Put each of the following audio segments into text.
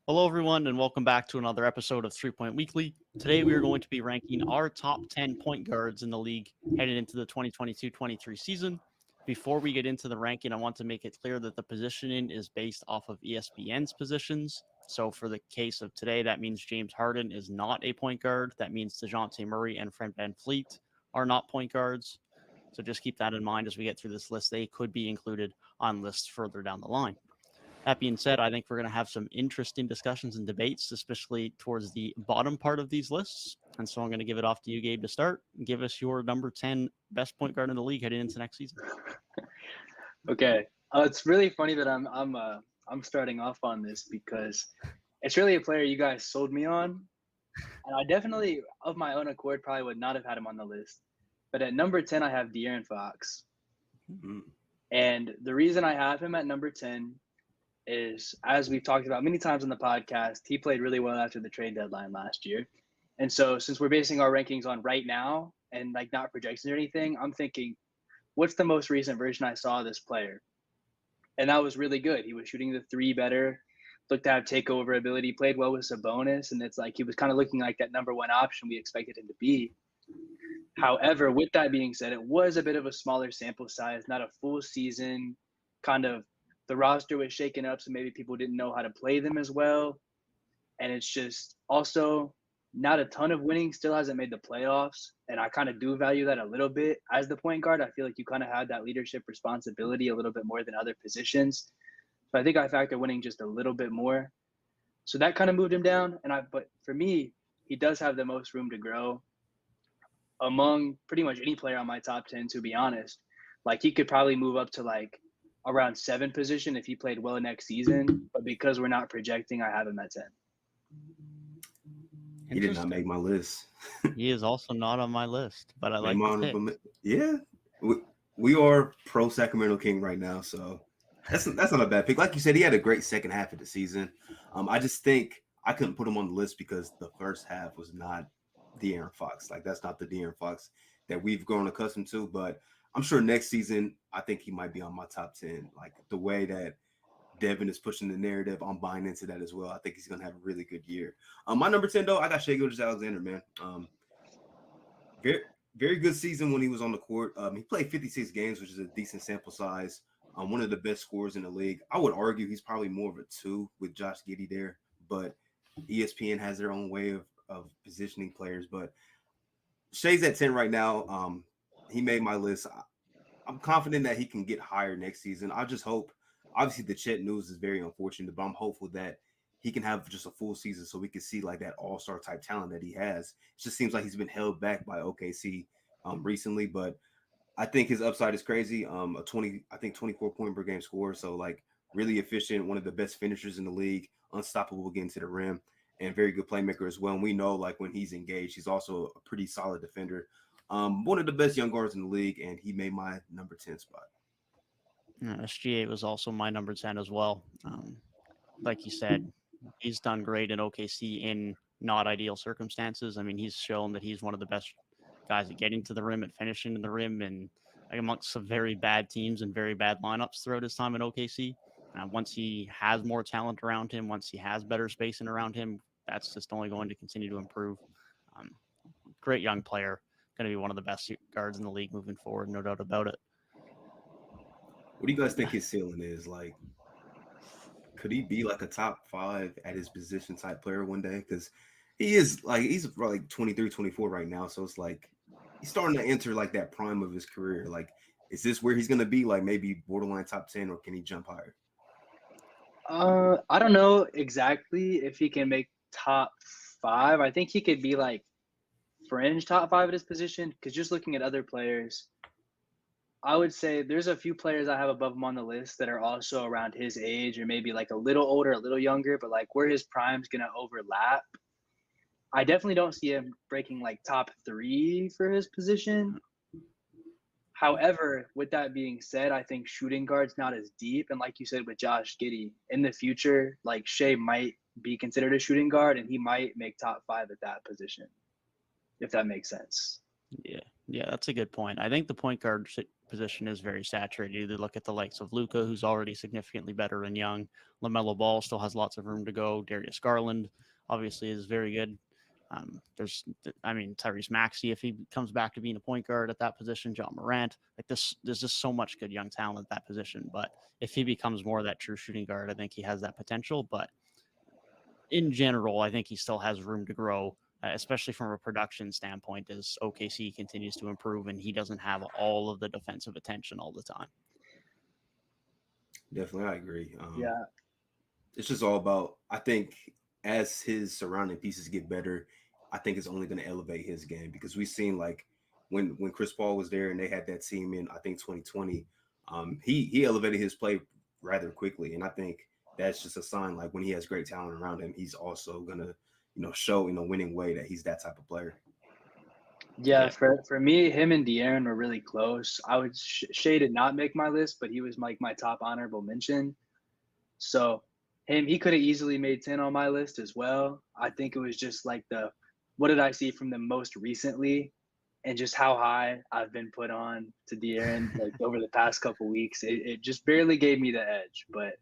Hello, everyone, and welcome back to another episode of 3 Point Weekly. Today, we are going to be ranking our top 10 point guards in the league headed into the 2022-23 season. Before we get into the ranking, I want to make it clear that the positioning is based off of ESPN's positions. So, for the case of today, that means James Harden is not a point guard. That means DeJounte Murray and Fred VanVleet are not point guards. So, just keep that in mind as we get through this list. They could be included on lists further down the line. That being said, I think we're going to have some interesting discussions and debates, especially towards the bottom part of these lists. And so I'm going to give it off to you, Gabe, to start. Give us your number 10 best point guard in the league heading into next season. Okay, it's really funny that I'm starting off on this because it's really a player you guys sold me on, and I definitely, of my own accord, probably would not have had him on the list. But at number 10, I have De'Aaron Fox, and the reason I have him at number 10 is, as we've talked about many times on the podcast, he played really well after the trade deadline last year. And so since we're basing our rankings on right now and like not projections or anything, I'm thinking, what's the most recent version I saw of this player? And that was really good. He was shooting the three better, looked to have takeover ability, played well with Sabonis, and it's like he was kind of looking like that number one option we expected him to be. However, with that being said, it was a bit of a smaller sample size, not a full season, kind of the roster was shaken up, so maybe people didn't know how to play them as well. And it's just also not a ton of winning, still hasn't made the playoffs. And I kind of do value that a little bit. As the point guard, I feel like you kind of have that leadership responsibility a little bit more than other positions. So I think I factor winning just a little bit more. So that kind of moved him down. But for me, he does have the most room to grow among pretty much any player on my top 10, to be honest. Like he could probably move up to like around 7 position if he played well next season, but because we're not projecting, I have him at 10. He did not make my list. He is also not on my list, but I like the pick. Yeah, we are pro Sacramento King right now, so that's not a bad pick. Like you said, he had a great second half of the season. I just think I couldn't put him on the list because the first half was not De'Aaron Fox. Like that's not the De'Aaron Fox that we've grown accustomed to, but I'm sure next season, I think he might be on my top 10. Like the way that Devin is pushing the narrative, I'm buying into that as well. I think he's going to have a really good year. My number 10, though, I got Shai Gilgeous-Alexander, man. Very, very good season when he was on the court. He played 56 games, which is a decent sample size. One of the best scorers in the league. I would argue he's probably more of a 2 with Josh Giddey there, but ESPN has their own way of positioning players. But Shai's at 10 right now. He made my list. I'm confident that he can get higher next season. I just hope, obviously the Chet news is very unfortunate, but I'm hopeful that he can have just a full season so we can see like that all-star type talent that he has. It just seems like he's been held back by OKC recently, but I think his upside is crazy. 24 point per game score. So like really efficient, one of the best finishers in the league, unstoppable getting to the rim, and very good playmaker as well. And we know like when he's engaged, he's also a pretty solid defender. One of the best young guards in the league, and he made my number 10 spot. SGA was also my number 10 as well. Like you said, he's done great in OKC in not ideal circumstances. I mean, he's shown that he's one of the best guys at getting to the rim, at finishing in the rim, and amongst some very bad teams and very bad lineups throughout his time in OKC. Once he has more talent around him, once he has better spacing around him, that's just only going to continue to improve. Great young player. Going to be one of the best guards in the league moving forward, no doubt about it. What do you guys think his ceiling is? Like, could he be like a top 5 at his position type player one day? Because he's like 23, 24 right now. So it's like he's starting to enter like that prime of his career. Like, is this where he's going to be? Like maybe borderline top 10, or can he jump higher? I don't know exactly if he can make top 5. I think he could be like fringe top 5 at his position, because just looking at other players, I would say there's a few players I have above him on the list that are also around his age, or maybe like a little older, a little younger, but like where his prime's going to overlap. I definitely don't see him breaking like top 3 for his position. However, with that being said, I think shooting guard's not as deep. And like you said with Josh Giddey, in the future, like Shai might be considered a shooting guard, and he might make top 5 at that position, if that makes sense. Yeah, that's a good point. I think the point guard position is very saturated. You look at the likes of Luka, who's already significantly better than Young. LaMelo Ball still has lots of room to go. Darius Garland obviously is very good. Tyrese Maxey, if he comes back to being a point guard at that position, John Morant, there's just so much good young talent at that position. But if he becomes more of that true shooting guard, I think he has that potential. But in general, I think he still has room to grow, especially from a production standpoint, as OKC continues to improve and he doesn't have all of the defensive attention all the time. Definitely, I agree. Yeah. It's just all about, I think, as his surrounding pieces get better, I think it's only going to elevate his game, because we've seen like when Chris Paul was there and they had that team in, I think 2020, he elevated his play rather quickly, and I think that's just a sign, like when he has great talent around him, he's also going to show in a winning way that he's that type of player. Yeah, for me, him and De'Aaron were really close. I would Shea did not make my list, but he was like my top honorable mention. So he could have easily made 10 on my list as well. I think it was just like what did I see from them most recently, and just how high I've been put on to De'Aaron like over the past couple weeks. It just barely gave me the edge, but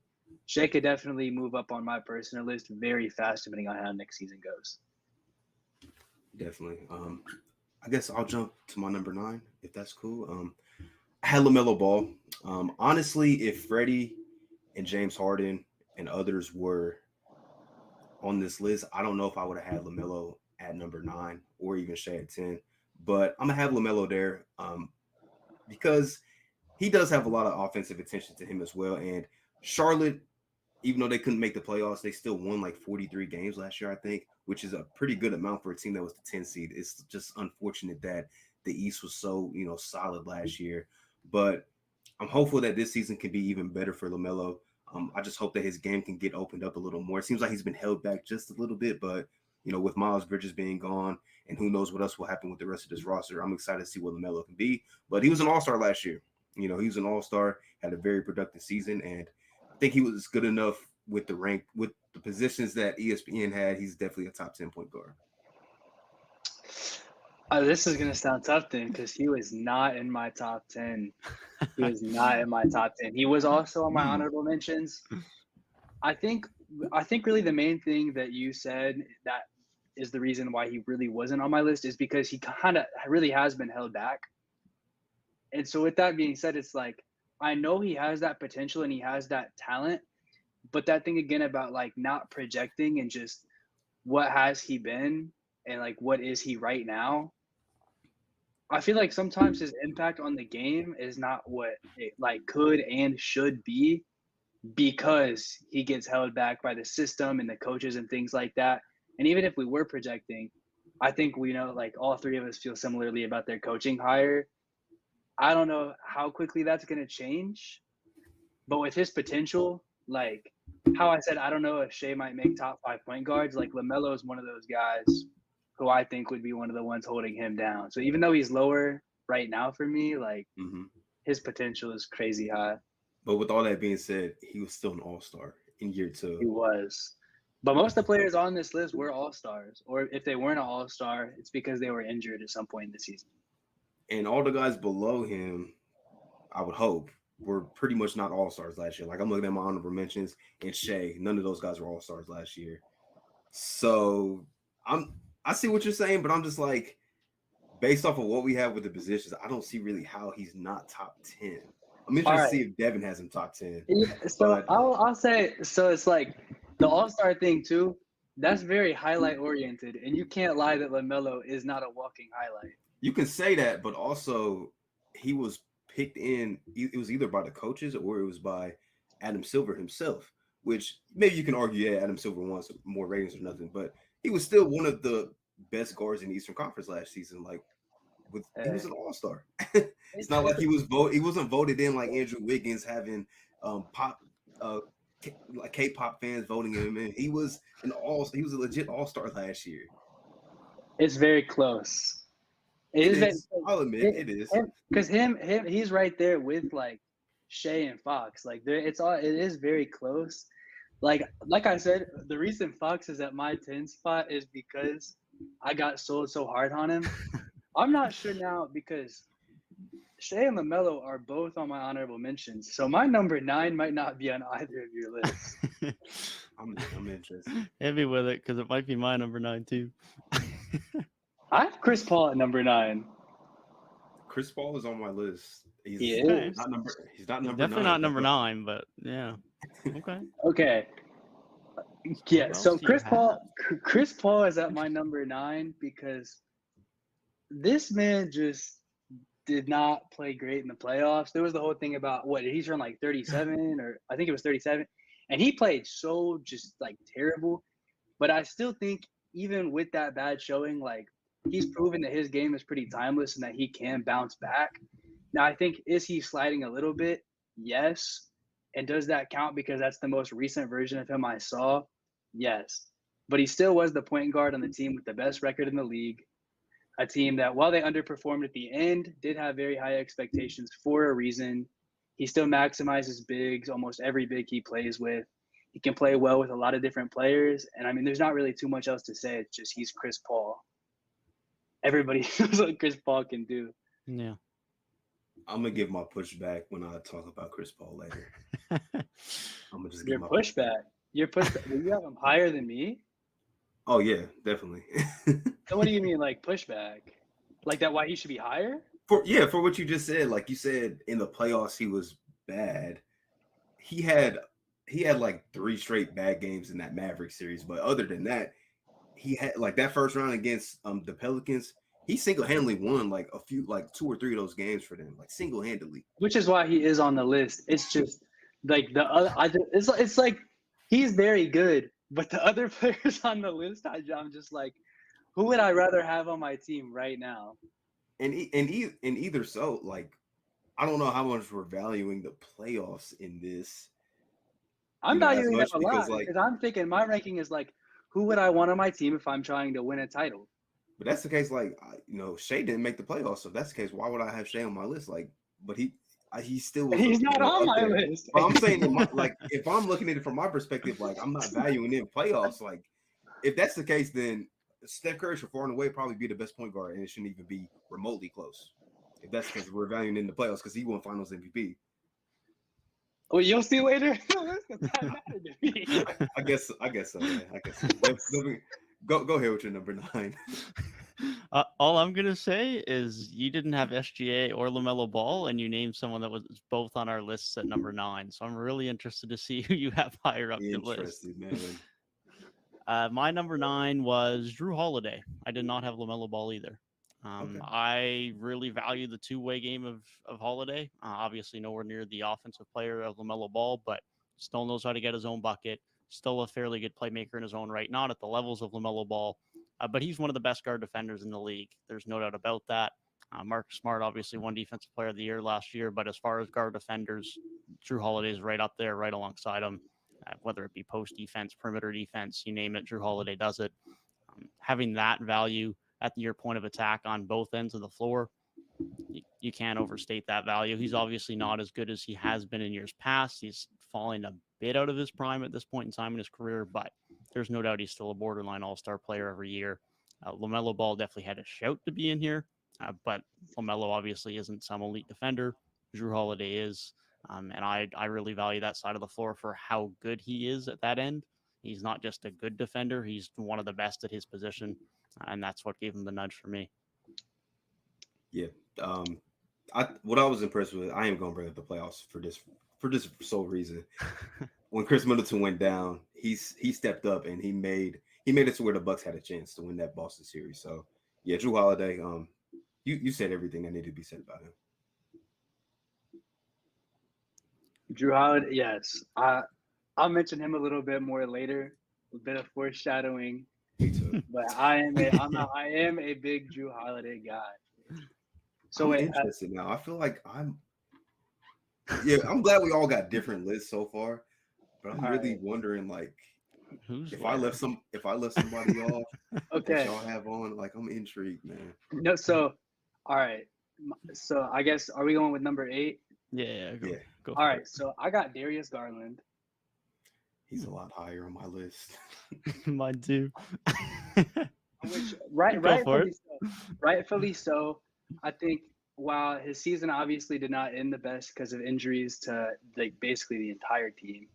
Shea could definitely move up on my personal list very fast depending on how next season goes. Definitely. I guess I'll jump to my number 9, if that's cool. I had LaMelo Ball. Honestly, if Freddie and James Harden and others were on this list, I don't know if I would have had LaMelo at number 9 or even Shea at 10. But I'm going to have LaMelo there because he does have a lot of offensive attention to him as well. And Charlotte, even though they couldn't make the playoffs, they still won like 43 games last year, I think, which is a pretty good amount for a team that was the 10 seed. It's just unfortunate that the East was so, solid last year. But I'm hopeful that this season can be even better for LaMelo. I just hope that his game can get opened up a little more. It seems like he's been held back just a little bit, but, with Miles Bridges being gone and who knows what else will happen with the rest of this roster, I'm excited to see what LaMelo can be. But he was an all-star last year. He was an all-star, had a very productive season, and I think he was good enough with the positions that ESPN had. He's definitely a top 10 point guard. This is going to sound tough then, because he was not in my top 10. He was not in my top 10. He was also on my honorable mentions. I think really the main thing that you said that is the reason why he really wasn't on my list is because he kind of really has been held back. And so with that being said, it's like, I know he has that potential and he has that talent, but that thing again about like not projecting and just what has he been and like what is he right now, I feel like sometimes his impact on the game is not what it like could and should be, because he gets held back by the system and the coaches and things like that. And even if we were projecting, I think we know like all three of us feel similarly about their coaching hire. I don't know how quickly that's going to change, but with his potential, like how I said, I don't know if Shea might make top 5 point guards. Like LaMelo is one of those guys who I think would be one of the ones holding him down. So even though he's lower right now for me, like his potential is crazy high. But with all that being said, he was still an all-star in year 2. He was. But most of the players on this list were all-stars. Or if they weren't an all-star, it's because they were injured at some point in the season. And all the guys below him, I would hope, were pretty much not all-stars last year. Like I'm looking at my honorable mentions, and Shea, none of those guys were all-stars last year. So I see what you're saying, but I'm just like, based off of what we have with the positions, I don't see really how he's not top 10. I'm interested to see if Devin has him top 10. Yeah, so I'll say, so it's like the all-star thing too, that's very highlight oriented, and you can't lie that LaMelo is not a walking highlight. You can say that, but also he was picked in, it was either by the coaches or it was by Adam Silver himself, which maybe you can argue, yeah, Adam Silver wants more ratings or nothing, but he was still one of the best guards in the Eastern Conference last season. Like, he was an all-star. It's not like he wasn't voted in like Andrew Wiggins having like K-pop fans voting him in. He was a legit all-star last year. It's very close. I'll admit it is. Because he's right there with like Shea and Fox. Like it is very close. Like I said, the reason Fox is at my 10 spot is because I got sold so hard on him. I'm not sure now because Shea and LaMelo are both on my honorable mentions, so my number 9 might not be on either of your lists. I'm interested. Hit me with it because it might be my number 9 too. I have Chris Paul at number 9. Chris Paul is on my list. He's He Okay. is. not number. He's not number Definitely 9. not number 9, but yeah. Okay. Okay. Yeah. else So do you Chris Paul is at my number 9 because this man just did not play great in the playoffs. There was the whole thing about what he's from like 37 or I think it was 37, and he played so just like terrible. But I still think even with that bad showing, like he's proven that his game is pretty timeless and that he can bounce back. Now I think is he sliding a little bit? Yes. And does that count because that's the most recent version of him I saw? Yes. But he still was the point guard on the team with the best record in the league. A team that, while they underperformed at the end, did have very high expectations for a reason. He still maximizes bigs, almost every big he plays with. He can play well with a lot of different players. And I mean, there's not really too much else to say. It's just he's Chris Paul. Everybody knows what Chris Paul can do. Yeah. I'm gonna give my pushback when I talk about Chris Paul later. I'm gonna just Your give my pushback. Your pushback. You have him higher than me? Oh yeah, definitely. So what do you mean, like pushback? Like that? Why he should be higher? For what you just said, like you said in the playoffs, he was bad. He had like 3 straight bad games in that Maverick series, but other than that, he had like that first round against the Pelicans. He single-handedly won like a few, like 2 or 3 of those games for them, like single-handedly. Which is why he is on the list. It's just like the other. It's like he's very good, but the other players on the list, I'm just like, who would I rather have on my team right now? And either so, like I don't know how much we're valuing the playoffs in this. I'm as valuing much them a lot like, because I'm thinking my ranking is like, who would I want on my team if I'm trying to win a title? but that's the case. Like Shea didn't make the playoffs, so if that's the case. Why would I have Shea on my list? Like, but he still was. He's not on my list. But I'm saying like if I'm looking at it from my perspective, like I'm not valuing in playoffs. Like if that's the case, then Steph Curry should far and away probably be the best point guard, and it shouldn't even be remotely close. If that's because we're valuing in the playoffs, because he won Finals MVP. Well, you'll see later. That's not matter to me. I guess so. Man. I guess so. Go ahead with your number 9. All I'm gonna say is you didn't have SGA or LaMelo Ball, and you named someone that was both on our lists at number 9. So I'm really interested to see who you have higher up your list. Man. My number 9 was Drew Holiday. I did not have LaMelo Ball either. Okay. I really value the two-way game of Holiday. Obviously, nowhere near the offensive player of LaMelo Ball, but still knows how to get his own bucket. Still a fairly good playmaker in his own right. Not at the levels of LaMelo Ball, but he's one of the best guard defenders in the league. There's no doubt about that. Marcus Smart obviously won Defensive Player of the Year last year, but as far as guard defenders, Drew Holiday is right up there, right alongside him. Whether it be post defense, perimeter defense, you name it, Drew Holiday does it. Having that value at your point of attack on both ends of the floor, you can't overstate that value. He's obviously not as good as he has been in years past. He's falling a bit out of his prime at this point in time in his career, but there's no doubt he's still a borderline all-star player every year. LaMelo Ball definitely had a shout to be in here, but LaMelo obviously isn't some elite defender. Drew Holiday is, and I really value that side of the floor for how good he is at that end. He's not just a good defender. He's one of the best at his position, and that's what gave him the nudge for me. Yeah. What I was impressed with, I am going to bring up the playoffs for this sole reason. When Chris Middleton went down, he stepped up and he made it to where the Bucks had a chance to win that Boston series. So yeah, Drew Holiday, you said everything that needed to be said about him. Drew Holiday, yes. I'll mention him a little bit more later. A bit of foreshadowing. Me too. But I am a big Drew Holiday guy. So I'm interested now. I feel like I'm glad we all got different lists so far, but I'm really wondering like if I left somebody off okay, that y'all have on, like I'm intrigued, man. No, so all right. So I guess are we going with number 8? Yeah. Go all right. So I got Darius Garland. He's a lot higher on my list. Mine too. Which rightfully so. I think while his season obviously did not end the best because of injuries to like basically the entire team,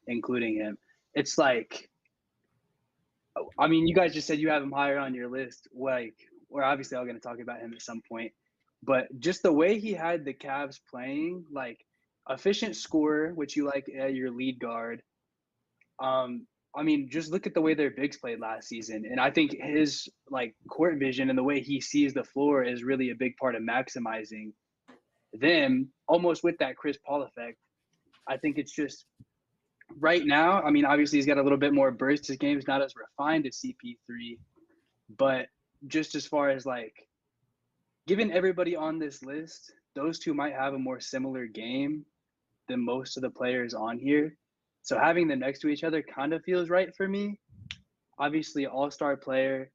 including him, it's like, I mean, you guys just said you have him higher on your list. Like, we're obviously all going to talk about him at some point, but just the way he had the Cavs playing, like efficient scorer, which you like your lead guard. I mean, just look at the way their bigs played last season, and I think his like court vision and the way he sees the floor is really a big part of maximizing them, almost with that Chris Paul effect. I think it's just right now. I mean, obviously he's got a little bit more burst. His game is not as refined as CP3, but just as far as like, given everybody on this list, those two might have a more similar game than most of the players on here. So having them next to each other kind of feels right for me. Obviously, all-star player.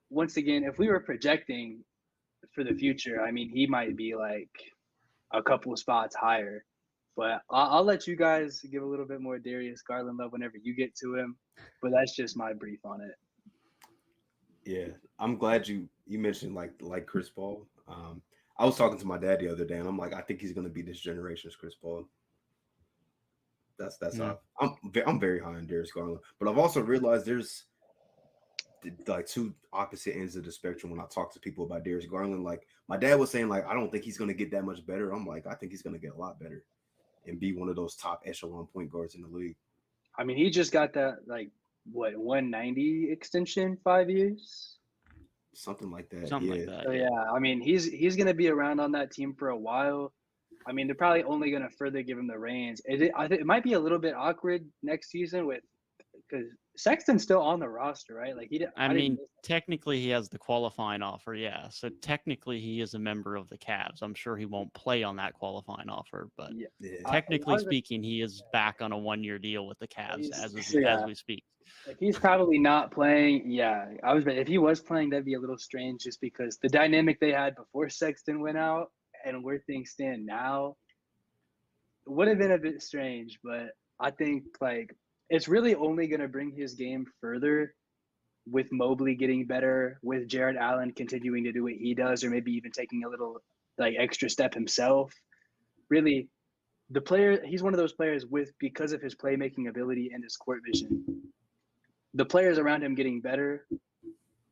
Once again, if we were projecting for the future, I mean, he might be like a couple of spots higher. But I'll let you guys give a little bit more Darius Garland love whenever you get to him. But that's just my brief on it. Yeah, I'm glad you mentioned like Chris Paul. I was talking to my dad the other day, and I'm like, I think he's going to be this generation's Chris Paul. That's Yeah. how I'm very high on Darius Garland, but I've also realized there's like two opposite ends of the spectrum when I talk to people about Darius Garland. Like my dad was saying, like I don't think he's going to get that much better. I'm like, I think he's going to get a lot better and be one of those top echelon point guards in the league. I mean, he just got that like what 190 extension, 5 years. Something like that. Something Yeah. like that. So yeah, I mean, he's gonna be around on that team for a while. I mean, they're probably only gonna further give him the reins. I think it might be a little bit awkward next season with because Sexton's still on the roster, right? Like I didn't mean, technically he has the qualifying offer, yeah. So technically he is a member of the Cavs. I'm sure he won't play on that qualifying offer, but yeah. Yeah. technically speaking, he is back on a 1-year deal with the Cavs as we speak. If he's probably not playing, yeah, if he was playing, that'd be a little strange, just because the dynamic they had before Sexton went out and where things stand now would have been a bit strange. But I think like it's really only going to bring his game further with Mobley getting better, with Jared Allen continuing to do what he does, or maybe even taking a little like extra step himself. Really, the player, he's one of those players because of his playmaking ability and his court vision. The players around him getting better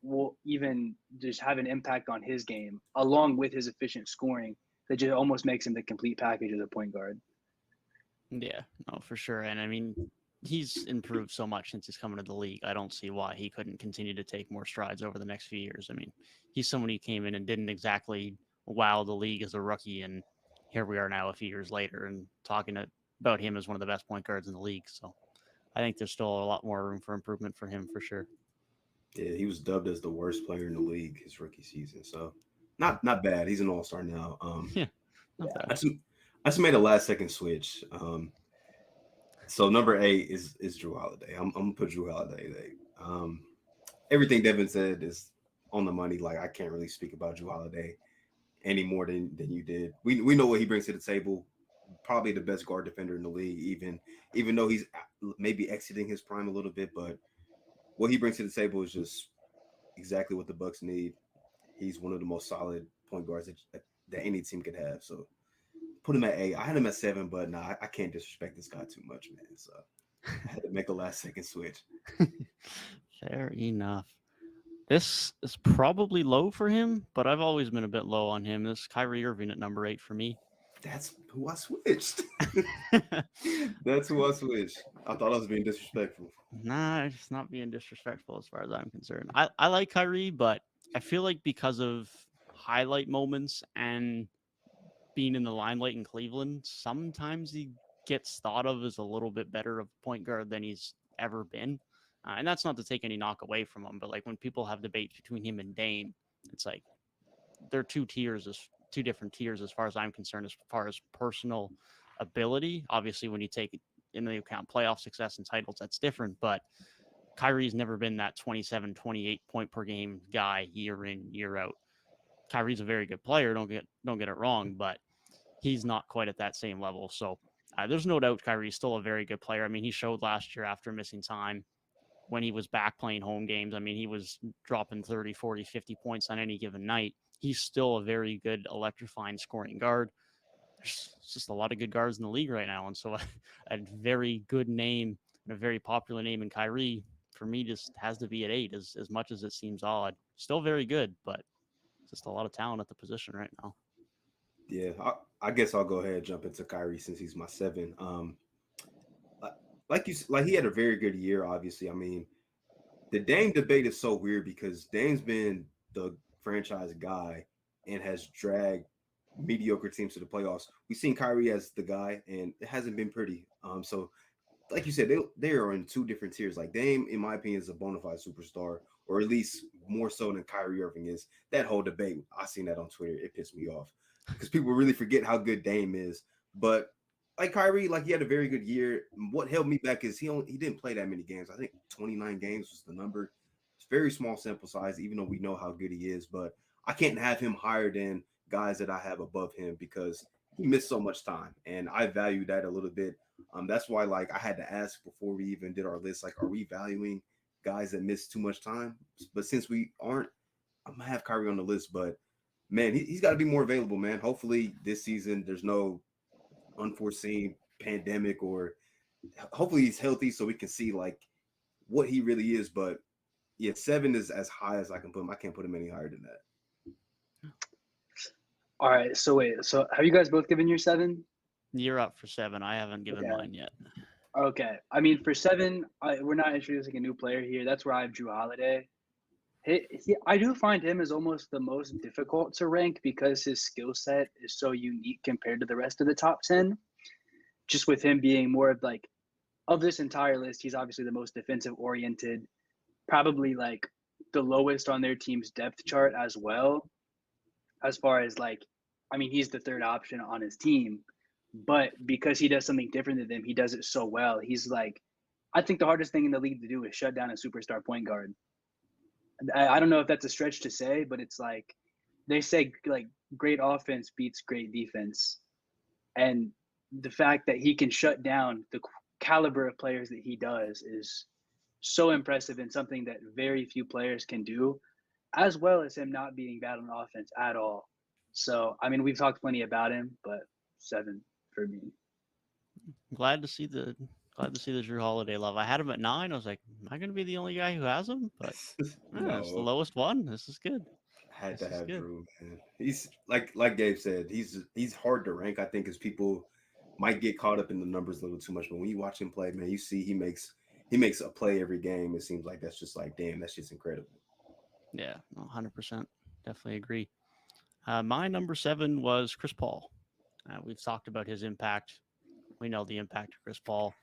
will even just have an impact on his game, along with his efficient scoring. That just almost makes him the complete package as a point guard. Yeah, no, for sure. And I mean, he's improved so much since he's coming to the league. I don't see why he couldn't continue to take more strides over the next few years. I mean, he's someone who came in and didn't exactly wow the league as a rookie, and here we are now a few years later and talking about him as one of the best point guards in the league. So I think there's still a lot more room for improvement for him for sure. Yeah, he was dubbed as the worst player in the league his rookie season. So not bad. He's an all-star now. Yeah, not I bad. just made a last second switch. So number 8 is Drew Holiday. I'm gonna put Drew Holiday there. Everything Devin said is on the money. Like I can't really speak about Drew Holiday any more than you did. We know what he brings to the table. Probably the best guard defender in the league, even though he's maybe exiting his prime a little bit, but what he brings to the table is just exactly what the Bucks need. He's one of the most solid point guards that any team could have. So put him at 8. I had him at 7, but nah, I can't disrespect this guy too much, man. So I had to make a last second switch. Fair enough. This is probably low for him, but I've always been a bit low on him. This Kyrie Irving at number 8 for me. That's who I switched. That's who I switched. I thought I was being disrespectful. Nah, it's not being disrespectful as far as I'm concerned. I like Kyrie, but I feel like because of highlight moments and being in the limelight in Cleveland, sometimes he gets thought of as a little bit better of a point guard than he's ever been. And that's not to take any knock away from him, but like when people have debates between him and Dame, it's like they're two different tiers as far as I'm concerned, as far as personal ability. Obviously, when you take into account playoff success and titles, that's different. But Kyrie's never been that 27, 28 point per game guy year in, year out. Kyrie's a very good player. Don't get it wrong, but he's not quite at that same level. So there's no doubt Kyrie's still a very good player. I mean, he showed last year after missing time when he was back playing home games, I mean, he was dropping 30, 40, 50 points on any given night. He's still a very good electrifying scoring guard. There's just a lot of good guards in the league right now. And so a very good name and a very popular name in Kyrie, for me, just has to be at 8, as much as it seems odd. Still very good, but just a lot of talent at the position right now. Yeah, I guess I'll go ahead and jump into Kyrie since he's my 7. Like he had a very good year. Obviously, I mean, the Dame debate is so weird because Dame's been the franchise guy and has dragged mediocre teams to the playoffs. We've seen Kyrie as the guy, and it hasn't been pretty. So like you said, they are in 2 different tiers. Like Dame, in my opinion, is a bona fide superstar, or at least more so than Kyrie Irving is. That whole debate, I seen that on Twitter. It pissed me off because people really forget how good Dame is. But like Kyrie, like he had a very good year. What held me back is he didn't play that many games. I think 29 games was the number. It's very small sample size, even though we know how good he is. But I can't have him higher than guys that I have above him because he missed so much time, and I value that a little bit. That's why, like, I had to ask before we even did our list, like, are we valuing guys that miss too much time? But since we aren't, I'm gonna have Kyrie on the list. But man, he's got to be more available, man. Hopefully this season there's no unforeseen pandemic, or hopefully he's healthy so we can see like what he really is. But yeah, 7 is as high as I can put him. I can't put him any higher than that. All right. So wait. So have you guys both given your 7? You're up for 7. I haven't given mine yet. Okay. I mean, for 7, we're not introducing a new player here. That's where I have Drew Holiday. I do find him as almost the most difficult to rank because his skill set is so unique compared to the rest of the top 10. Just with him being more of like, of this entire list, he's obviously the most defensive oriented, probably like the lowest on their team's depth chart as well. As far as like, I mean, he's the 3rd option on his team, but because he does something different than them, he does it so well. He's like, I think the hardest thing in the league to do is shut down a superstar point guard. I don't know if that's a stretch to say, but it's like they say like great offense beats great defense. And the fact that he can shut down the caliber of players that he does is so impressive and something that very few players can do, as well as him not being bad on offense at all. So, I mean, we've talked plenty about him, but 7 for me. Glad to see the Drew Holiday love. I had him at 9. I was like, am I going to be the only guy who has him? But No. it's the lowest one. This is good. Had to have Drew, man. He's like Gabe said, he's hard to rank, I think, because people might get caught up in the numbers a little too much. But when you watch him play, man, you see he makes a play every game. It seems like that's just like, damn, that's just incredible. Yeah, 100%. Definitely agree. My number 7 was Chris Paul. We've talked about his impact. We know the impact of Chris Paul.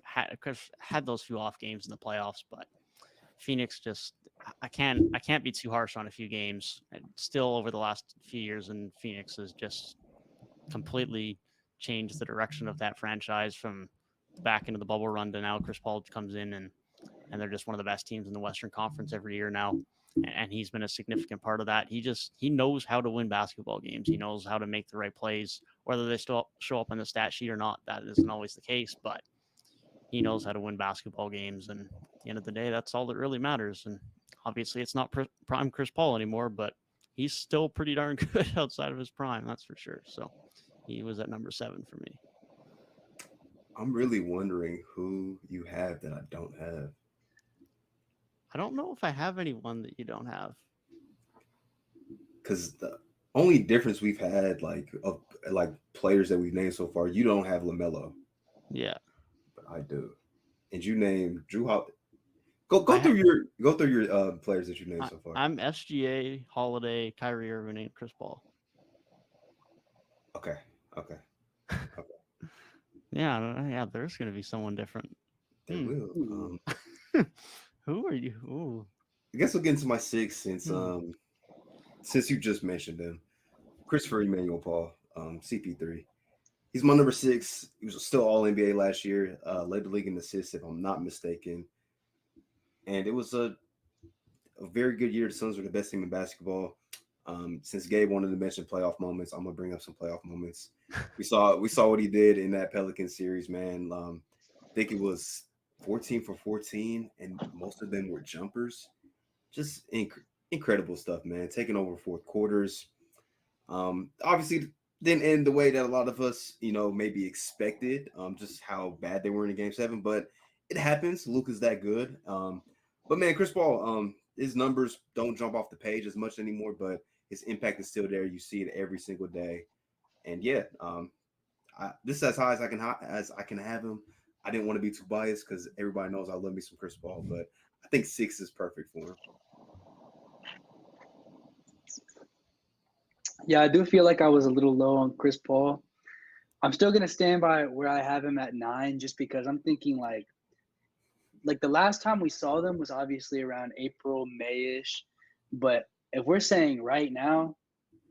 Had those few off games in the playoffs, but Phoenix just I can't be too harsh on a few games. And still, over the last few years in Phoenix has just completely changed the direction of that franchise from the back into the bubble run to now. Chris Paul comes in and they're just one of the best teams in the Western Conference every year now. And he's been a significant part of that. He knows how to win basketball games. He knows how to make the right plays, whether they still show up on the stat sheet or not. That isn't always the case, but he knows how to win basketball games. And at the end of the day, that's all that really matters. And obviously it's not prime Chris Paul anymore, but he's still pretty darn good outside of his prime. That's for sure. So he was at number 7 for me. I'm really wondering who you have that I don't have. I don't know if I have anyone that you don't have. Because the only difference we've had, like players that we've named so far, you don't have LaMelo. Yeah, but I do. And you named Drew Holiday. Go through your players that you named so far. I'm SGA, Holiday, Kyrie Irving, and Chris Paul. Okay. Yeah. There's gonna be someone different. There will. Who are you? Ooh. I guess we'll get into my 6 since you just mentioned him. Christopher Emmanuel Paul, CP3. He's my number 6. He was still all NBA last year. Led the league in assists, if I'm not mistaken. And it was a very good year. The Suns were the best team in basketball. Since Gabe wanted to mention playoff moments, I'm gonna bring up some playoff moments. We saw what he did in that Pelican series, man. I think it was 14 for 14, and most of them were jumpers. Just incredible stuff, man. Taking over fourth quarters. Obviously didn't end the way that a lot of us, maybe expected. Just how bad they were in Game 7, but it happens. Luka's that good. But man, Chris Paul, his numbers don't jump off the page as much anymore, but his impact is still there. You see it every single day, and yeah, this is as high as I can have him. I didn't want to be too biased because everybody knows I love me some Chris Paul, but I think 6 is perfect for him. Yeah, I do feel like I was a little low on Chris Paul. I'm still gonna stand by where I have him at 9, just because I'm thinking like the last time we saw them was obviously around April, May-ish. But if we're saying right now,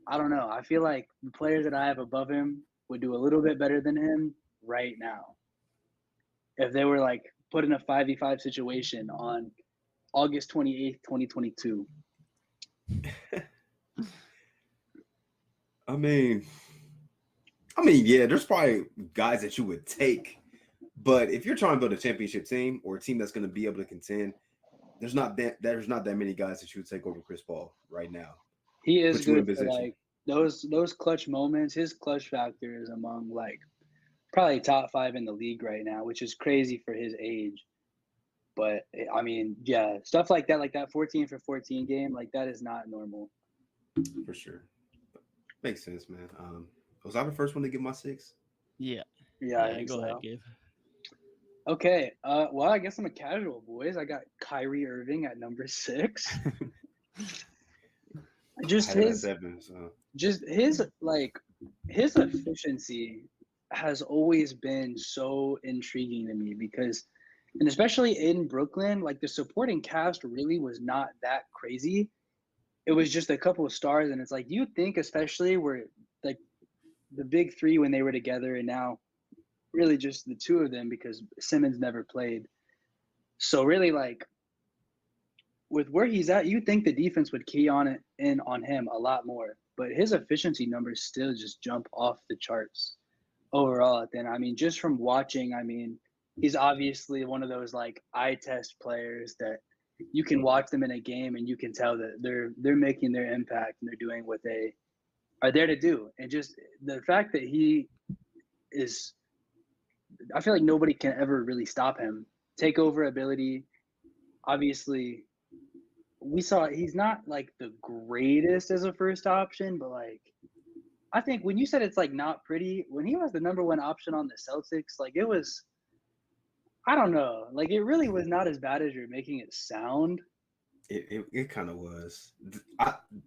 I don't know. I feel like the players that I have above him would do a little bit better than him right now. If they were like put in a 5v5 situation on August 28th, 2022. I mean, yeah, there's probably guys that you would take, but if you're trying to build a championship team or a team that's going to be able to contend, there's not that many guys that you would take over Chris Paul right now. He is good for like those clutch moments. His clutch factor is among like probably top 5 in the league right now, which is crazy for his age. But I mean, yeah, stuff like that 14 for 14 game, like that is not normal. For sure. Makes sense, man. Was I the first one to give my 6? Yeah. Yeah, go ahead, Gabe. Okay. Well, I guess I'm a casual, boys. I got Kyrie Irving at number 6. Just his 7, so. Just his efficiency has always been so intriguing to me because, and especially in Brooklyn, like the supporting cast really was not that crazy. It was just a couple of stars, and it's like you think, especially where like the big 3 when they were together, and now really just the 2 of them because Simmons never played. So really, like with where he's at, you think the defense would key on him a lot more, but his efficiency numbers still just jump off the charts overall. Then I mean, just from watching, I mean, he's obviously one of those like eye test players that you can watch them in a game and you can tell that they're making their impact and they're doing what they are there to do. And just the fact that he is, I feel like nobody can ever really stop him. Takeover ability, obviously, we saw he's not like the greatest as a first option, but like I think when you said it's like not pretty, when he was the number 1 option on the Celtics, like it was, I don't know. Like it really was not as bad as you're making it sound. It kind of was.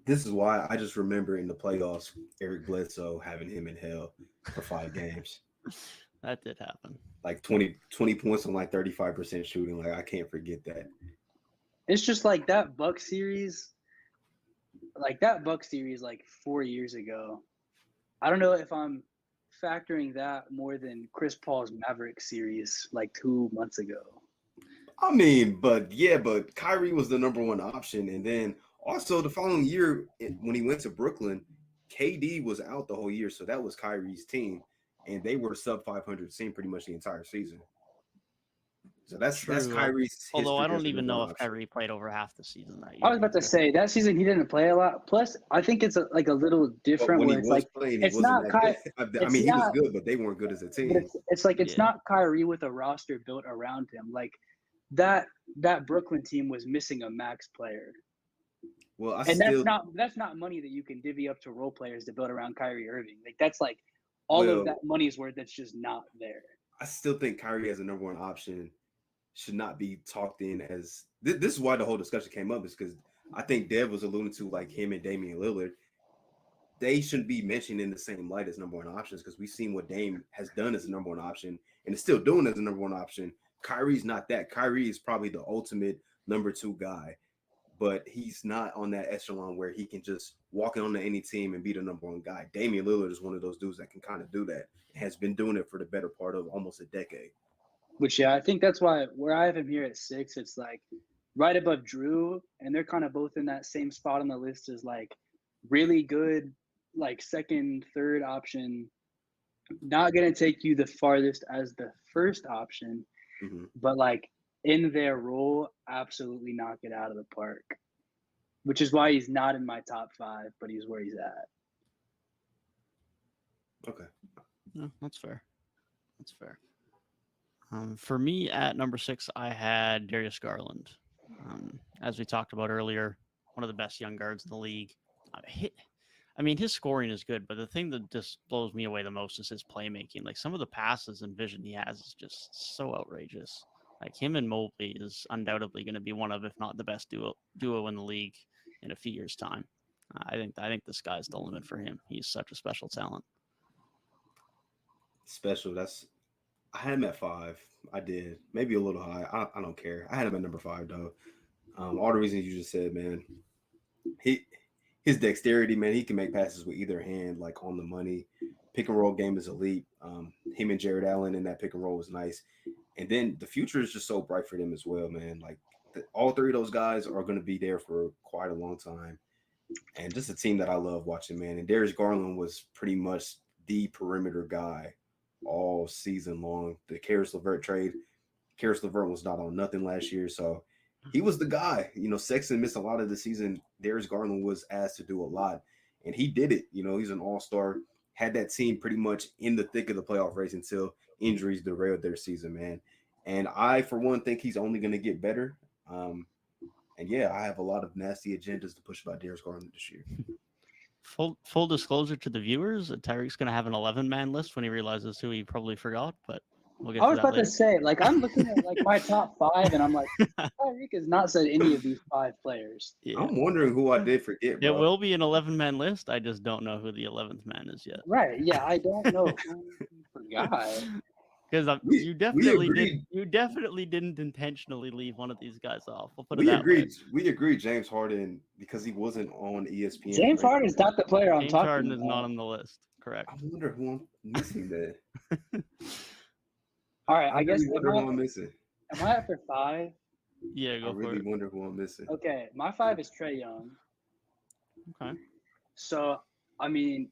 This is why I just remember in the playoffs, Eric Bledsoe having him in hell for 5 games. That did happen. Like 20 points on like 35% shooting. Like I can't forget that. It's just like that Buck series, like 4 years ago. I don't know if I'm factoring that more than Chris Paul's Maverick series like 2 months ago. I mean, but Kyrie was the number 1 option. And then also the following year when he went to Brooklyn, KD was out the whole year. So that was Kyrie's team. And they were sub 500 team pretty much the entire season. So that's Kyrie's. Although I don't even know if Kyrie played over half the season that year. I was about to say that season he didn't play a lot. Plus, I think it's a little different. When where he it's was like playing, it's not Kyrie. I mean, he was good, but they weren't good as a team. It's like it's not Kyrie with a roster built around him. Like that Brooklyn team was missing a max player. Well, that's not money that you can divvy up to role players to build around Kyrie Irving. Like that's like all of that money's worth that's just not there. I still think Kyrie as a number 1 option should not be talked in as this is why the whole discussion came up, is because I think Dev was alluding to like him and Damian Lillard. They shouldn't be mentioned in the same light as number 1 options because we've seen what Dame has done as a number 1 option and is still doing as a number 1 option. Kyrie's not that. Kyrie is probably the ultimate number 2 guy, but he's not on that echelon where he can just walk in onto any team and be the number 1 guy. Damian Lillard is one of those dudes that can kind of do that. Has been doing it for the better part of almost a decade. Which, yeah, I think that's why where I have him here at 6, it's like right above Drew, and they're kind of both in that same spot on the list as like really good, like second, third option, not going to take you the farthest as the first option. but like in their role, absolutely knock it out of the park. Which is why he's not in my top 5, but he's where he's at. Okay. No, that's fair. That's fair. For me, at number 6, I had Darius Garland. As we talked about earlier, one of the best young guards in the league. His scoring is good, but the thing that just blows me away the most is his playmaking. Like, some of the passes and vision he has is just so outrageous. Like, him and Mobley is undoubtedly going to be one of, if not the best duo in the league in a few years' time. I think the sky's the limit for him. He's such a special talent. Special. I had him at 5. I did. Maybe a little high. I don't care. I had him at number 5 though. All the reasons you just said, man. His dexterity, man, he can make passes with either hand, like on the money. Pick and roll game is elite. Him and Jared Allen in that pick and roll was nice. And then the future is just so bright for them as well, man. Like all 3 of those guys are going to be there for quite a long time. And just a team that I love watching, man. And Darius Garland was pretty much the perimeter guy all season long. The Karis LeVert trade, Karis LeVert was not on nothing last year, so he was the guy. Sexton missed a lot of the season. Darius Garland was asked to do a lot, and he did it. He's an all-star, had that team pretty much in the thick of the playoff race until injuries derailed their season, man. And I, for one, think he's only going to get better. And yeah, I have a lot of nasty agendas to push about Darius Garland this year. Full disclosure to the viewers, Tyrik's going to have an 11-man list when he realizes who he probably forgot, but we'll get to that later. I was about to say, like, I'm looking at like my top 5, and I'm like, Tyrik has not said any of these 5 players. Yeah. I'm wondering who I did forget, bro. It will be an 11-man list. I just don't know who the 11th man is yet. Right? Yeah, I don't know who you forgot. Because you definitely didn't intentionally leave one of these guys off. We'll put it that way. We agreed. James Harden, because he wasn't on ESPN. James Harden's not the player I'm talking about. James Harden is not on the list. Correct. I wonder who I'm missing there. All right, I guess. Wonder who I'm missing. Am I after 5? Yeah, go for it. I really wonder who I'm missing. Okay, my 5 is Trae Young. Okay. So I mean,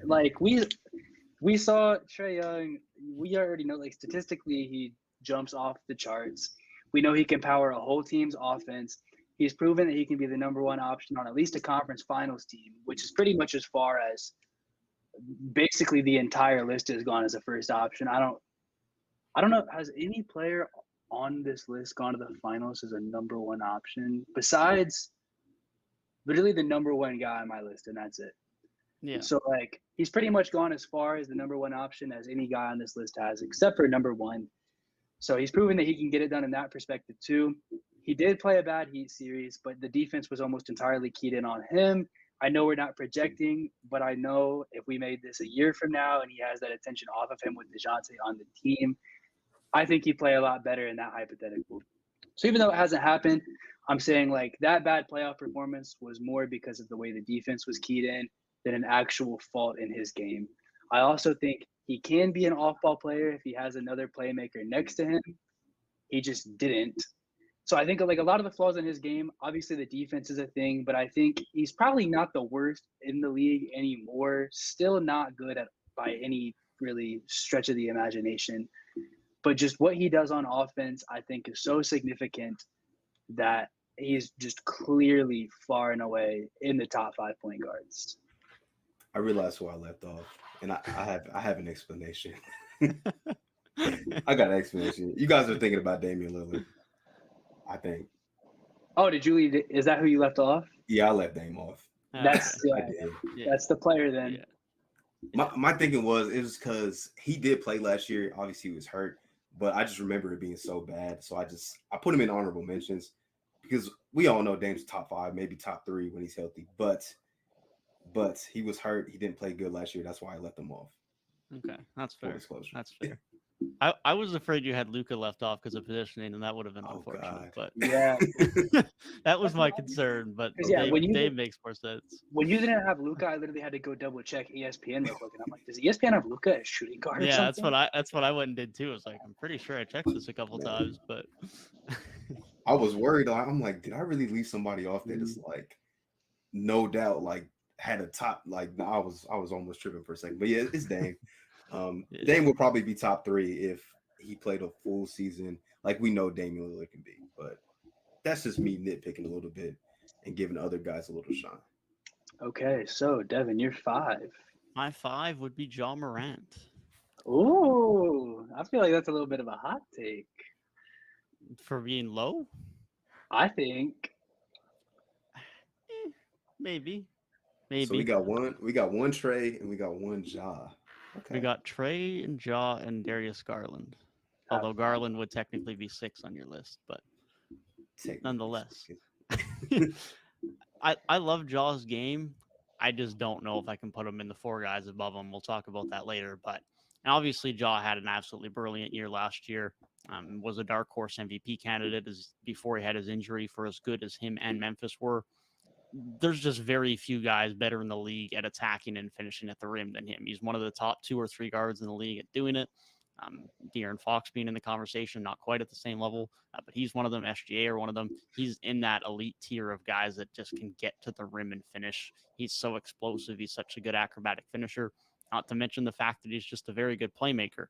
like we saw Trae Young. We already know, like, statistically, he jumps off the charts. We know he can power a whole team's offense. He's proven that he can be the number 1 option on at least a conference finals team, which is pretty much as far as basically the entire list has gone as a first option. I don't know. Has any player on this list gone to the finals as a number 1 option besides literally the number 1 guy on my list, and that's it. Yeah. So, like, he's pretty much gone as far as the number 1 option as any guy on this list has, except for number 1. So he's proven that he can get it done in that perspective too. He did play a bad Heat series, but the defense was almost entirely keyed in on him. I know we're not projecting, but I know if we made this a year from now and he has that attention off of him with DeJounte on the team, I think he'd play a lot better in that hypothetical. So even though it hasn't happened, I'm saying, like, that bad playoff performance was more because of the way the defense was keyed in than an actual fault in his game. I also think he can be an off-ball player if he has another playmaker next to him. He just didn't. So I think, like, a lot of the flaws in his game, obviously the defense is a thing, but I think he's probably not the worst in the league anymore. Still not good by any really stretch of the imagination. But just what he does on offense, I think, is so significant that he's just clearly far and away in the top 5 point guards. I realized who I left off, and I have an explanation. I got an explanation. You guys are thinking about Damian Lillard, I think. Oh, is that who you left off? Yeah, I left Dame off. That's that's the player then. Yeah. My thinking was because he did play last year. Obviously, he was hurt, but I just remember it being so bad. So I put him in honorable mentions because we all know Dame's top 5, maybe top 3 when he's healthy. But he was hurt. He didn't play good last year. That's why I left him off. Okay, that's fair. Disclosure. That's fair. I was afraid you had Luka left off because of positioning, and that would have been unfortunate. God. But yeah, that was my concern. But Dave makes more sense. When you didn't have Luka, I literally had to go double check ESPN real quick, and I'm like, does ESPN have Luka as shooting guard? Yeah, or something? that's what I went and did too. I was like, I'm pretty sure I checked this a couple times, but I was worried. I'm like, did I really leave somebody off that is like, no doubt, like had a top, like I was almost tripping for a second. But yeah, it's Dame. Dame will probably be top 3 if he played a full season like we know Damian Lillard can be. But that's just me nitpicking a little bit and giving other guys a little shine. Okay, so Devin, you're 5. My 5 would be Ja Morant. Ooh, I feel like that's a little bit of a hot take. For being low? I think. Maybe. So we got one Trey and we got one Ja. Okay. We got Trey and Ja and Darius Garland. Although Garland would technically be 6 on your list, but nonetheless. I love Ja's game. I just don't know if I can put him in the 4 guys above him. We'll talk about that later. But obviously, Ja had an absolutely brilliant year last year. Was a dark horse MVP candidate before he had his injury. For as good as him and Memphis were, there's just very few guys better in the league at attacking and finishing at the rim than him. He's one of the top 2 or 3 guards in the league at doing it. De'Aaron Fox being in the conversation, not quite at the same level, but he's one of them. SGA are one of them. He's in that elite tier of guys that just can get to the rim and finish. He's so explosive. He's such a good acrobatic finisher, not to mention the fact that he's just a very good playmaker.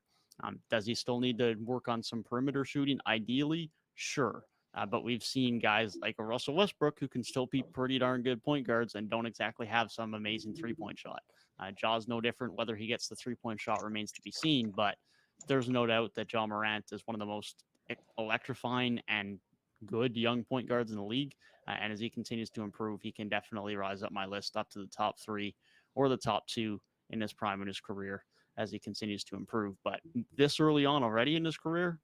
Does he still need to work on some perimeter shooting? Ideally, sure. But we've seen guys like a Russell Westbrook who can still be pretty darn good point guards and don't exactly have some amazing three-point shot. Ja's no different. Whether he gets the three-point shot remains to be seen, but there's no doubt that Ja Morant is one of the most electrifying and good young point guards in the league. And as he continues to improve, he can definitely rise up my list up to the top 3 or the top 2 in his prime in his career as he continues to improve. But this early on already in his career,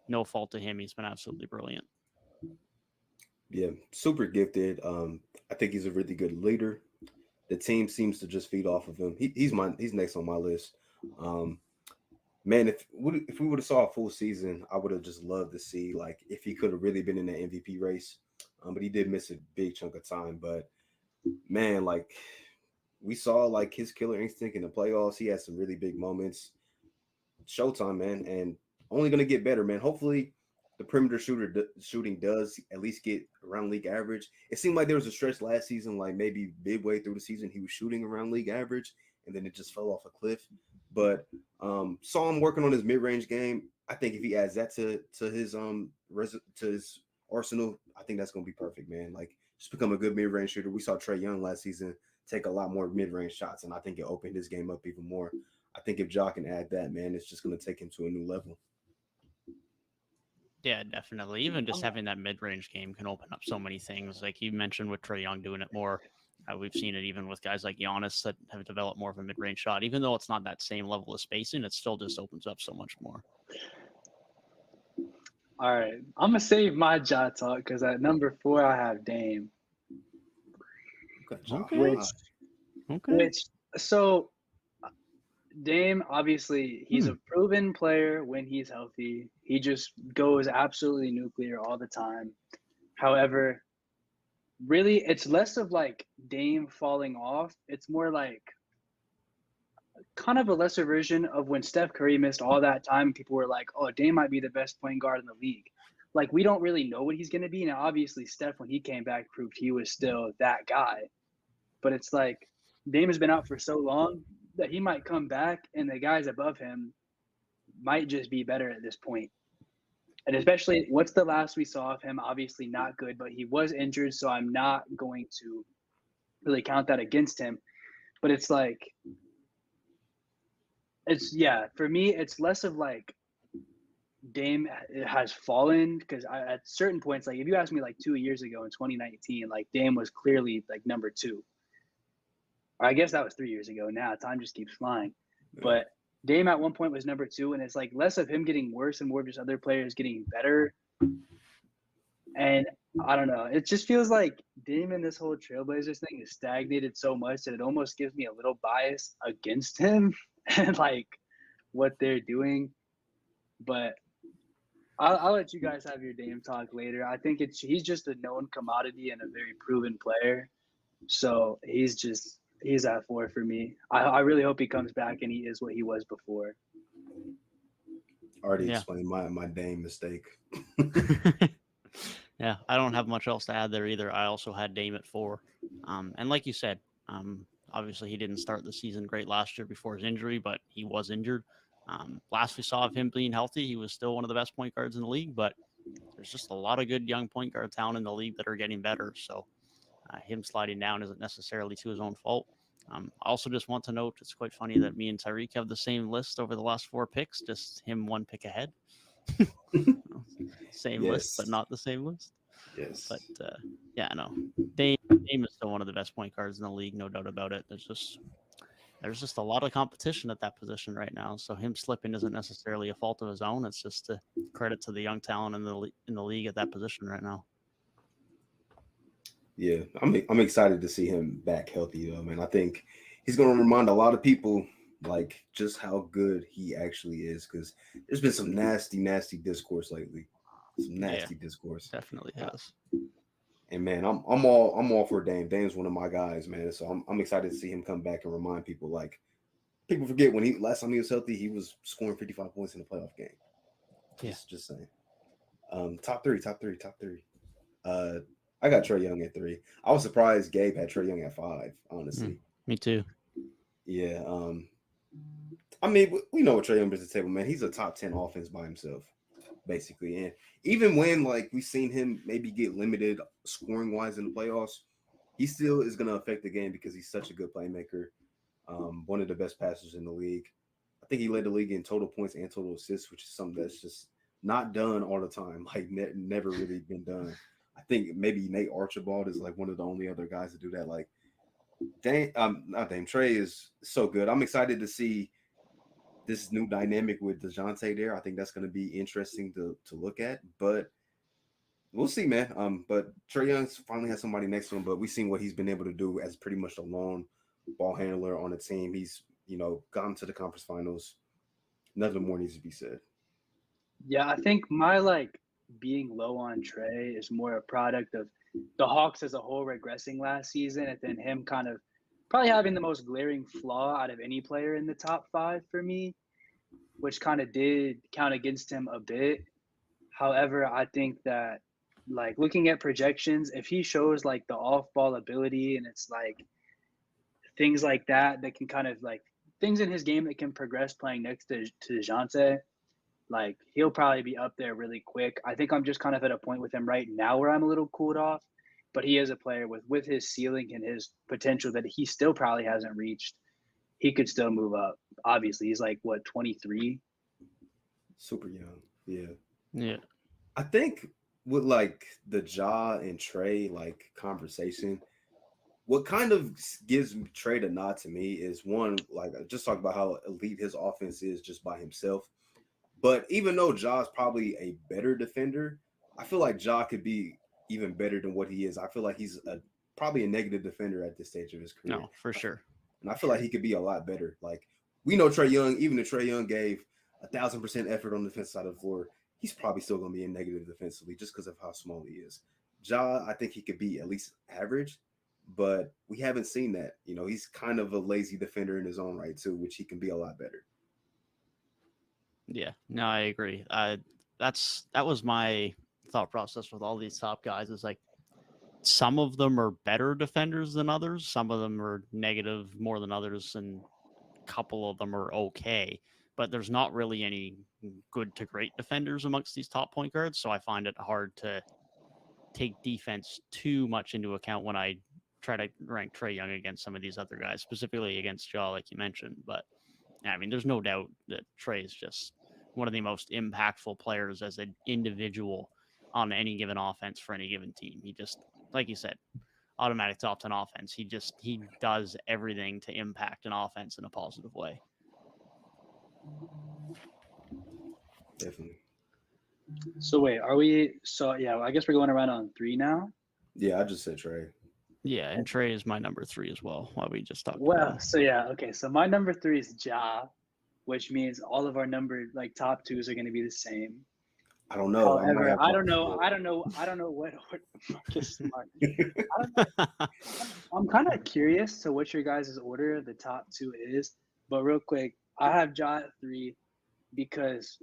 no fault to him. He's been absolutely brilliant. Yeah, super gifted. I think he's a really good leader. The team seems to just feed off of him. He's next on my list. Man, if we would have saw a full season, I would have just loved to see like if he could have really been in the MVP race. But he did miss a big chunk of time. But man, like we saw like his killer instinct in the playoffs. He had some really big moments. Showtime, man, and only gonna get better, man. Hopefully, the perimeter shooting does at least get around league average. It seemed like there was a stretch last season, like maybe midway through the season, he was shooting around league average, and then it just fell off a cliff. But saw him working on his mid-range game. I think if he adds that to his arsenal, I think that's gonna be perfect, man. Like just become a good mid-range shooter. We saw Trae Young last season take a lot more mid-range shots, and I think it opened his game up even more. I think if Ja can add that, man, it's just gonna take him to a new level. Yeah, definitely. Even just having that mid-range game can open up so many things. Like you mentioned with Trae Young doing it more. We've seen it even with guys like Giannis that have developed more of a mid-range shot. Even though it's not that same level of spacing, it still just opens up so much more. All right, I'm gonna save my Ja talk because at number 4 I have Dame. Okay. Which so Dame, obviously, he's a proven player when he's healthy. He just goes absolutely nuclear all the time. However, really, it's less of like Dame falling off. It's more like kind of a lesser version of when Steph Curry missed all that time. People were like, oh, Dame might be the best point guard in the league. Like, we don't really know what he's going to be. Now, obviously, Steph, when he came back, proved he was still that guy. But it's like Dame has been out for so long that he might come back and the guys above him might just be better at this point. And especially, what's the last we saw of him? Obviously not good, but he was injured, so I'm not going to really count that against him. But it's like, for me, it's less of like Dame has fallen because at certain points, like if you asked me like 2 years ago in 2019, like Dame was clearly like number 2. I guess that was 3 years ago now. Time just keeps flying. Yeah. But Dame at one point was number 2, and it's like less of him getting worse and more of just other players getting better. And I don't know. It just feels like Dame and this whole Trailblazers thing is stagnated so much that it almost gives me a little bias against him and like what they're doing. But I'll let you guys have your Dame talk later. I think he's just a known commodity and a very proven player. So he's at 4 for me. I really hope he comes back and he is what he was before. Already explained my Dame mistake. Yeah, I don't have much else to add there either. I also had Dame at 4. And like you said, obviously he didn't start the season great last year before his injury, but he was injured. Last we saw of him being healthy, he was still one of the best point guards in the league, but there's just a lot of good young point guard talent in the league that are getting better. So him sliding down isn't necessarily to his own fault. I also just want to note it's quite funny that me and Tyrik have the same list over the last 4 picks, just him 1 pick ahead. Same list, but Yes. not the same list. Yes. But yeah, no, Dame is still one of the best point guards in the league, no doubt about it. There's just a lot of competition at that position right now. So him slipping isn't necessarily a fault of his own. It's just a credit to the young talent in the league at that position right now. Yeah, I'm excited to see him back healthy though, man. I think he's going to remind a lot of people like just how good he actually is, because there's been some nasty discourse lately, some nasty discourse. Definitely has. And man, I'm all for Dame. Dame's one of my guys, man. So I'm excited to see him come back and remind people. Like, people forget when last time he was healthy, he was scoring 55 points in a playoff game. Just saying. Top three. I got Trae Young at 3. I was surprised Gabe had Trae Young at 5, honestly. Me too. Yeah. I mean, we know what Trae Young brings to the table, man. He's a top 10 offense by himself, basically. And even when like we've seen him maybe get limited scoring wise in the playoffs, he still is going to affect the game because he's such a good playmaker. One of the best passers in the league. I think he led the league in total points and total assists, which is something that's just not done all the time. Like never really been done. I think maybe Nate Archibald is like one of the only other guys to do that. Like, Trae is so good. I'm excited to see this new dynamic with DeJounte there. I think that's going to be interesting to look at, but we'll see, man. But Trae Young finally has somebody next to him, but we've seen what he's been able to do as pretty much a lone ball handler on the team. He's, gotten to the conference finals. Nothing more needs to be said. Yeah, I think my being low on Trae is more a product of the Hawks as a whole regressing last season, and then him kind of probably having the most glaring flaw out of any player in the top 5 for me, which kind of did count against him a bit. However, I think that looking at projections, if he shows the off-ball ability and it's things like that can kind of things in his game that can progress playing next to DeJounte, he'll probably be up there really quick. I think I'm just kind of at a point with him right now where I'm a little cooled off, but he is a player with his ceiling and his potential that he still probably hasn't reached. He could still move up. Obviously, he's 23? Super young. Yeah. Yeah. I think with the Ja and Trae conversation, what kind of gives Trae the nod to me is one, I just talked about how elite his offense is just by himself. But even though Ja's probably a better defender, I feel like Ja could be even better than what he is. I feel like he's probably a negative defender at this stage of his career. No, for sure. And I feel like he could be a lot better. We know Trae Young, even if Trae Young gave 1,000% effort on the defense side of the floor, he's probably still going to be a negative defensively just because of how small he is. Ja, I think he could be at least average, but we haven't seen that. He's kind of a lazy defender in his own right too, which he can be a lot better. Yeah, no, I agree. That was my thought process with all these top guys. Is some of them are better defenders than others. Some of them are negative more than others, and a couple of them are okay. But there's not really any good to great defenders amongst these top point guards. So I find it hard to take defense too much into account when I try to rank Trae Young against some of these other guys, specifically against Ja, like you mentioned. But I mean, there's no doubt that Trae is just one of the most impactful players as an individual on any given offense for any given team. He just, like you said, automatic top 10 offense. He does everything to impact an offense in a positive way. Definitely. So wait, are we? So yeah, I guess we're going around on 3 now. Yeah, I just said Trae. Yeah, and Trae is my number 3 as well. While we just talked about. Well, so yeah, okay. So my number 3 is Ja, which means all of our number top 2s are going to be the same. I don't know. However, I don't know what Marcus Smart. I'm kind of curious to what your guys' order of the top 2 is. But real quick, I have Ja at 3 because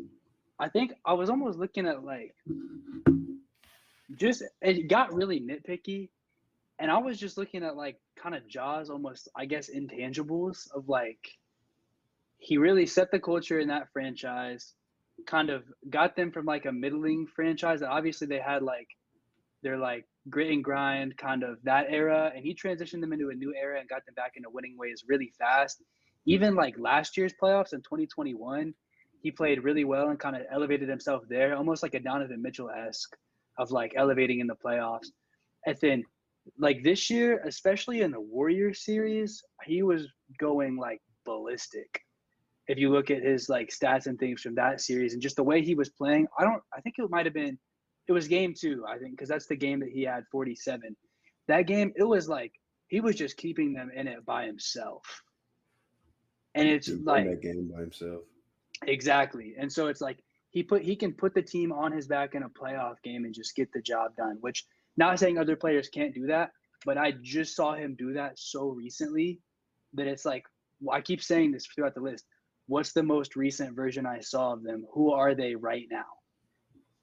I think I was almost looking at just it got really nitpicky, and I was just looking at kind of Ja's almost, I guess, intangibles of he really set the culture in that franchise, kind of got them from like a middling franchise that obviously they had like their like grit and grind kind of that era, and he transitioned them into a new era and got them back into winning ways really fast. Even like last year's playoffs in 2021, he played really well and kind of elevated himself there, almost like a Donovan Mitchell-esque of like elevating in the playoffs. And then like this year, especially in the Warriors series, he was going like ballistic. If you look at his like stats and things from that series and just the way he was playing, I think it might have been, it was game 2, I think, because that's the game that he had 47. That game, it was like he was just keeping them in it by himself. And it's He like won that game by himself. exactly. And so it's like he can put the team on his back in a playoff game and just get the job done, which not saying other players can't do that, but I just saw him do that so recently that it's like, well, I keep saying this throughout the list. What's the most recent version I saw of them? Who are they right now?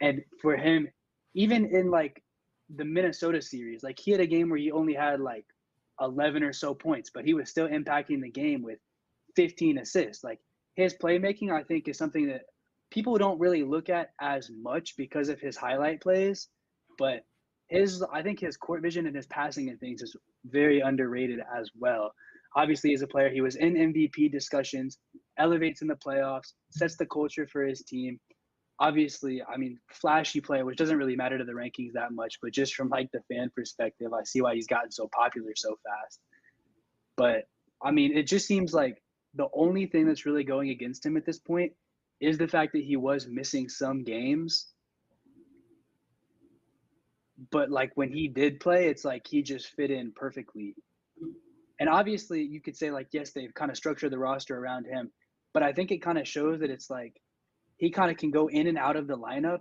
And for him, even in like the Minnesota series, like he had a game where he only had like 11 or so points, but he was still impacting the game with 15 assists. Like his playmaking, I think, is something that people don't really look at as much because of his highlight plays, but I think his court vision and his passing and things is very underrated as well. Obviously, as a player, he was in MVP discussions, elevates in the playoffs, sets the culture for his team. Obviously, I mean, flashy player, which doesn't really matter to the rankings that much, but just from like the fan perspective, I see why he's gotten so popular so fast. But I mean, it just seems like the only thing that's really going against him at this point is the fact that he was missing some games. But like when he did play, it's like he just fit in perfectly. And obviously, you could say like, yes, they've kind of structured the roster around him, but I think it kind of shows that it's like he kind of can go in and out of the lineup,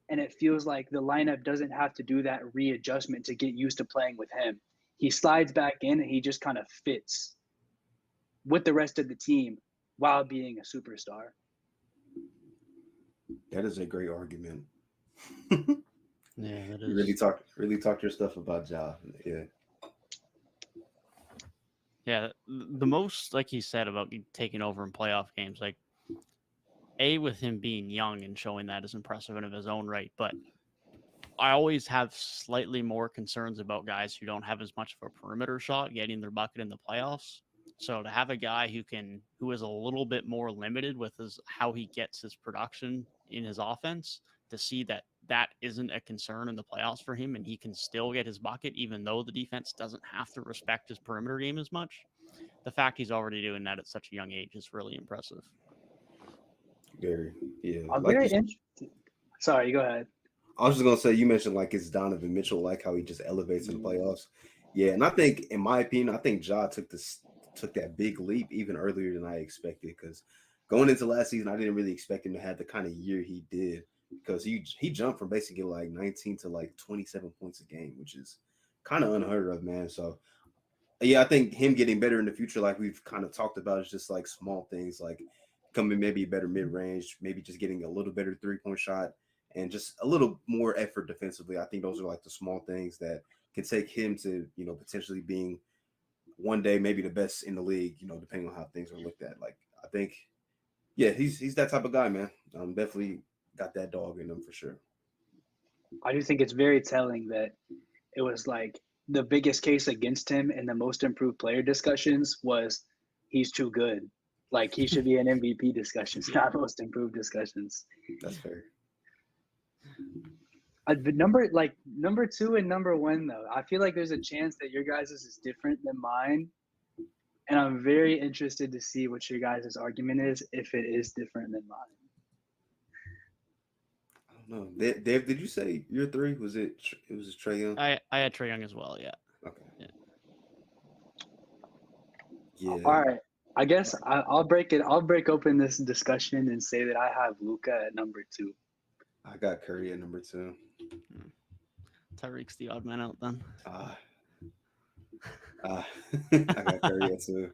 and it feels like the lineup doesn't have to do that readjustment to get used to playing with him. He slides back in and he just kind of fits with the rest of the team while being a superstar. That is a great argument. Yeah, that is. You really talked your stuff about Ja. Yeah. Yeah, the most, like he said, about taking over in playoff games, like, with him being young and showing that is impressive in of his own right, but I always have slightly more concerns about guys who don't have as much of a perimeter shot getting their bucket in the playoffs. So to have a guy who is a little bit more limited with how he gets his production in his offense, to see that isn't a concern in the playoffs for him and he can still get his bucket even though the defense doesn't have to respect his perimeter game as much. The fact he's already doing that at such a young age is really impressive. Very, yeah. I'm like very interested. Sorry, go ahead. I was just gonna say, you mentioned like it's Donovan Mitchell, like how he just elevates in the playoffs. Yeah, and I think, in my opinion, I think Ja took that big leap even earlier than I expected. Because going into last season, I didn't really expect him to have the kind of year he did. Because he jumped from basically like 19 to like 27 points a game, which is kind of unheard of, man. So yeah, I think him getting better in the future, like we've kind of talked about, is just like small things, like coming maybe better mid range, maybe just getting a little better 3-point shot, and just a little more effort defensively. I think those are like the small things that can take him to, potentially being one day maybe the best in the league, depending on how things are looked at. Like, I think, yeah, he's that type of guy, man. Definitely got that dog in him for sure. I do think it's very telling that it was like the biggest case against him in the most improved player discussions was he's too good. Like he should be in MVP discussions, not most improved discussions. That's fair. The number 2 and number 1 though, I feel like there's a chance that your guys' is different than mine, and I'm very interested to see what your guys' argument is if it is different than mine. I don't know. Dave, did you say your 3? Was it was Trae Young? I had Trae Young as well, yeah. Okay. Yeah. All right. I guess I'll break open this discussion and say that I have Luka at number 2. I got Curry at number 2. Tyrik's the odd man out then. I got Curry at 2.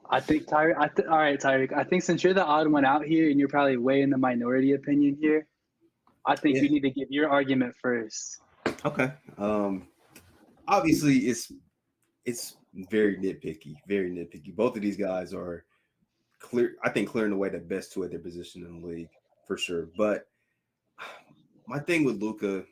I think Tyrik. All right, Tyrik. I think since you're the odd one out here and you're probably way in the minority opinion here, I think you need to give your argument first. Okay. Obviously, it's very nitpicky. Very nitpicky. Both of these guys are clearing the way the best two at their position in the league for sure. But my thing with Luka,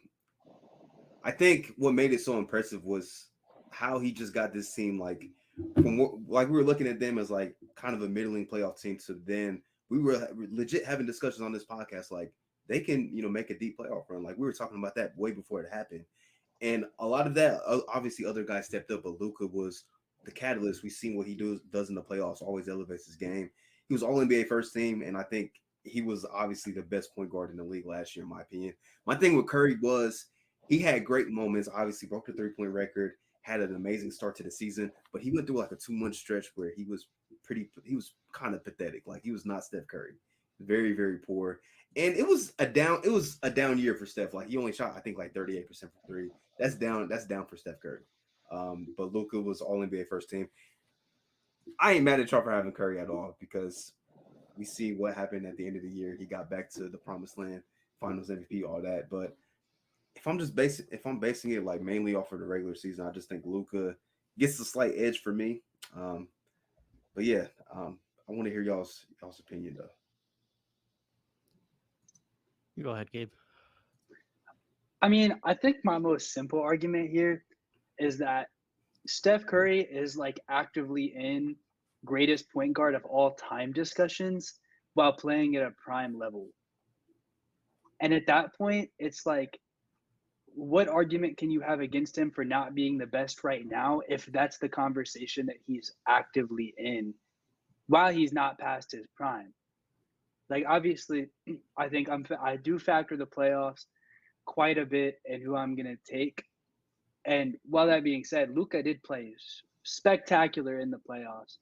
I think what made it so impressive was how he just got this team like we were looking at them as like kind of a middling playoff team. So then we were legit having discussions on this podcast like they can make a deep playoff run. Like we were talking about that way before it happened, and a lot of that obviously other guys stepped up, but Luka was the catalyst. We've seen what he does in the playoffs. Always elevates his game. He was All NBA first team, and I think he was obviously the best point guard in the league last year, in my opinion. My thing with Curry was he had great moments. Obviously, broke the 3-point record, had an amazing start to the season, but he went through like a 2-month stretch where he was kind of pathetic. Like he was not Steph Curry, very very poor, and it was a down year for Steph. Like he only shot I think like 38% from three. That's down for Steph Curry. But Luka was All NBA first team. I ain't mad at y'all for having Curry at all because we see what happened at the end of the year. He got back to the promised land, Finals MVP, all that. But if I'm basing it like mainly off of the regular season, I just think Luka gets a slight edge for me. But yeah, I want to hear y'all's opinion though. You go ahead, Gabe. I mean, I think my most simple argument here is that Steph Curry is like actively in greatest point guard of all time discussions while playing at a prime level. And at that point, it's like, what argument can you have against him for not being the best right now if that's the conversation that he's actively in while he's not past his prime? Like, obviously, I think I do factor the playoffs quite a bit in who I'm going to take. And while that being said, Luka did play spectacular in the playoffs.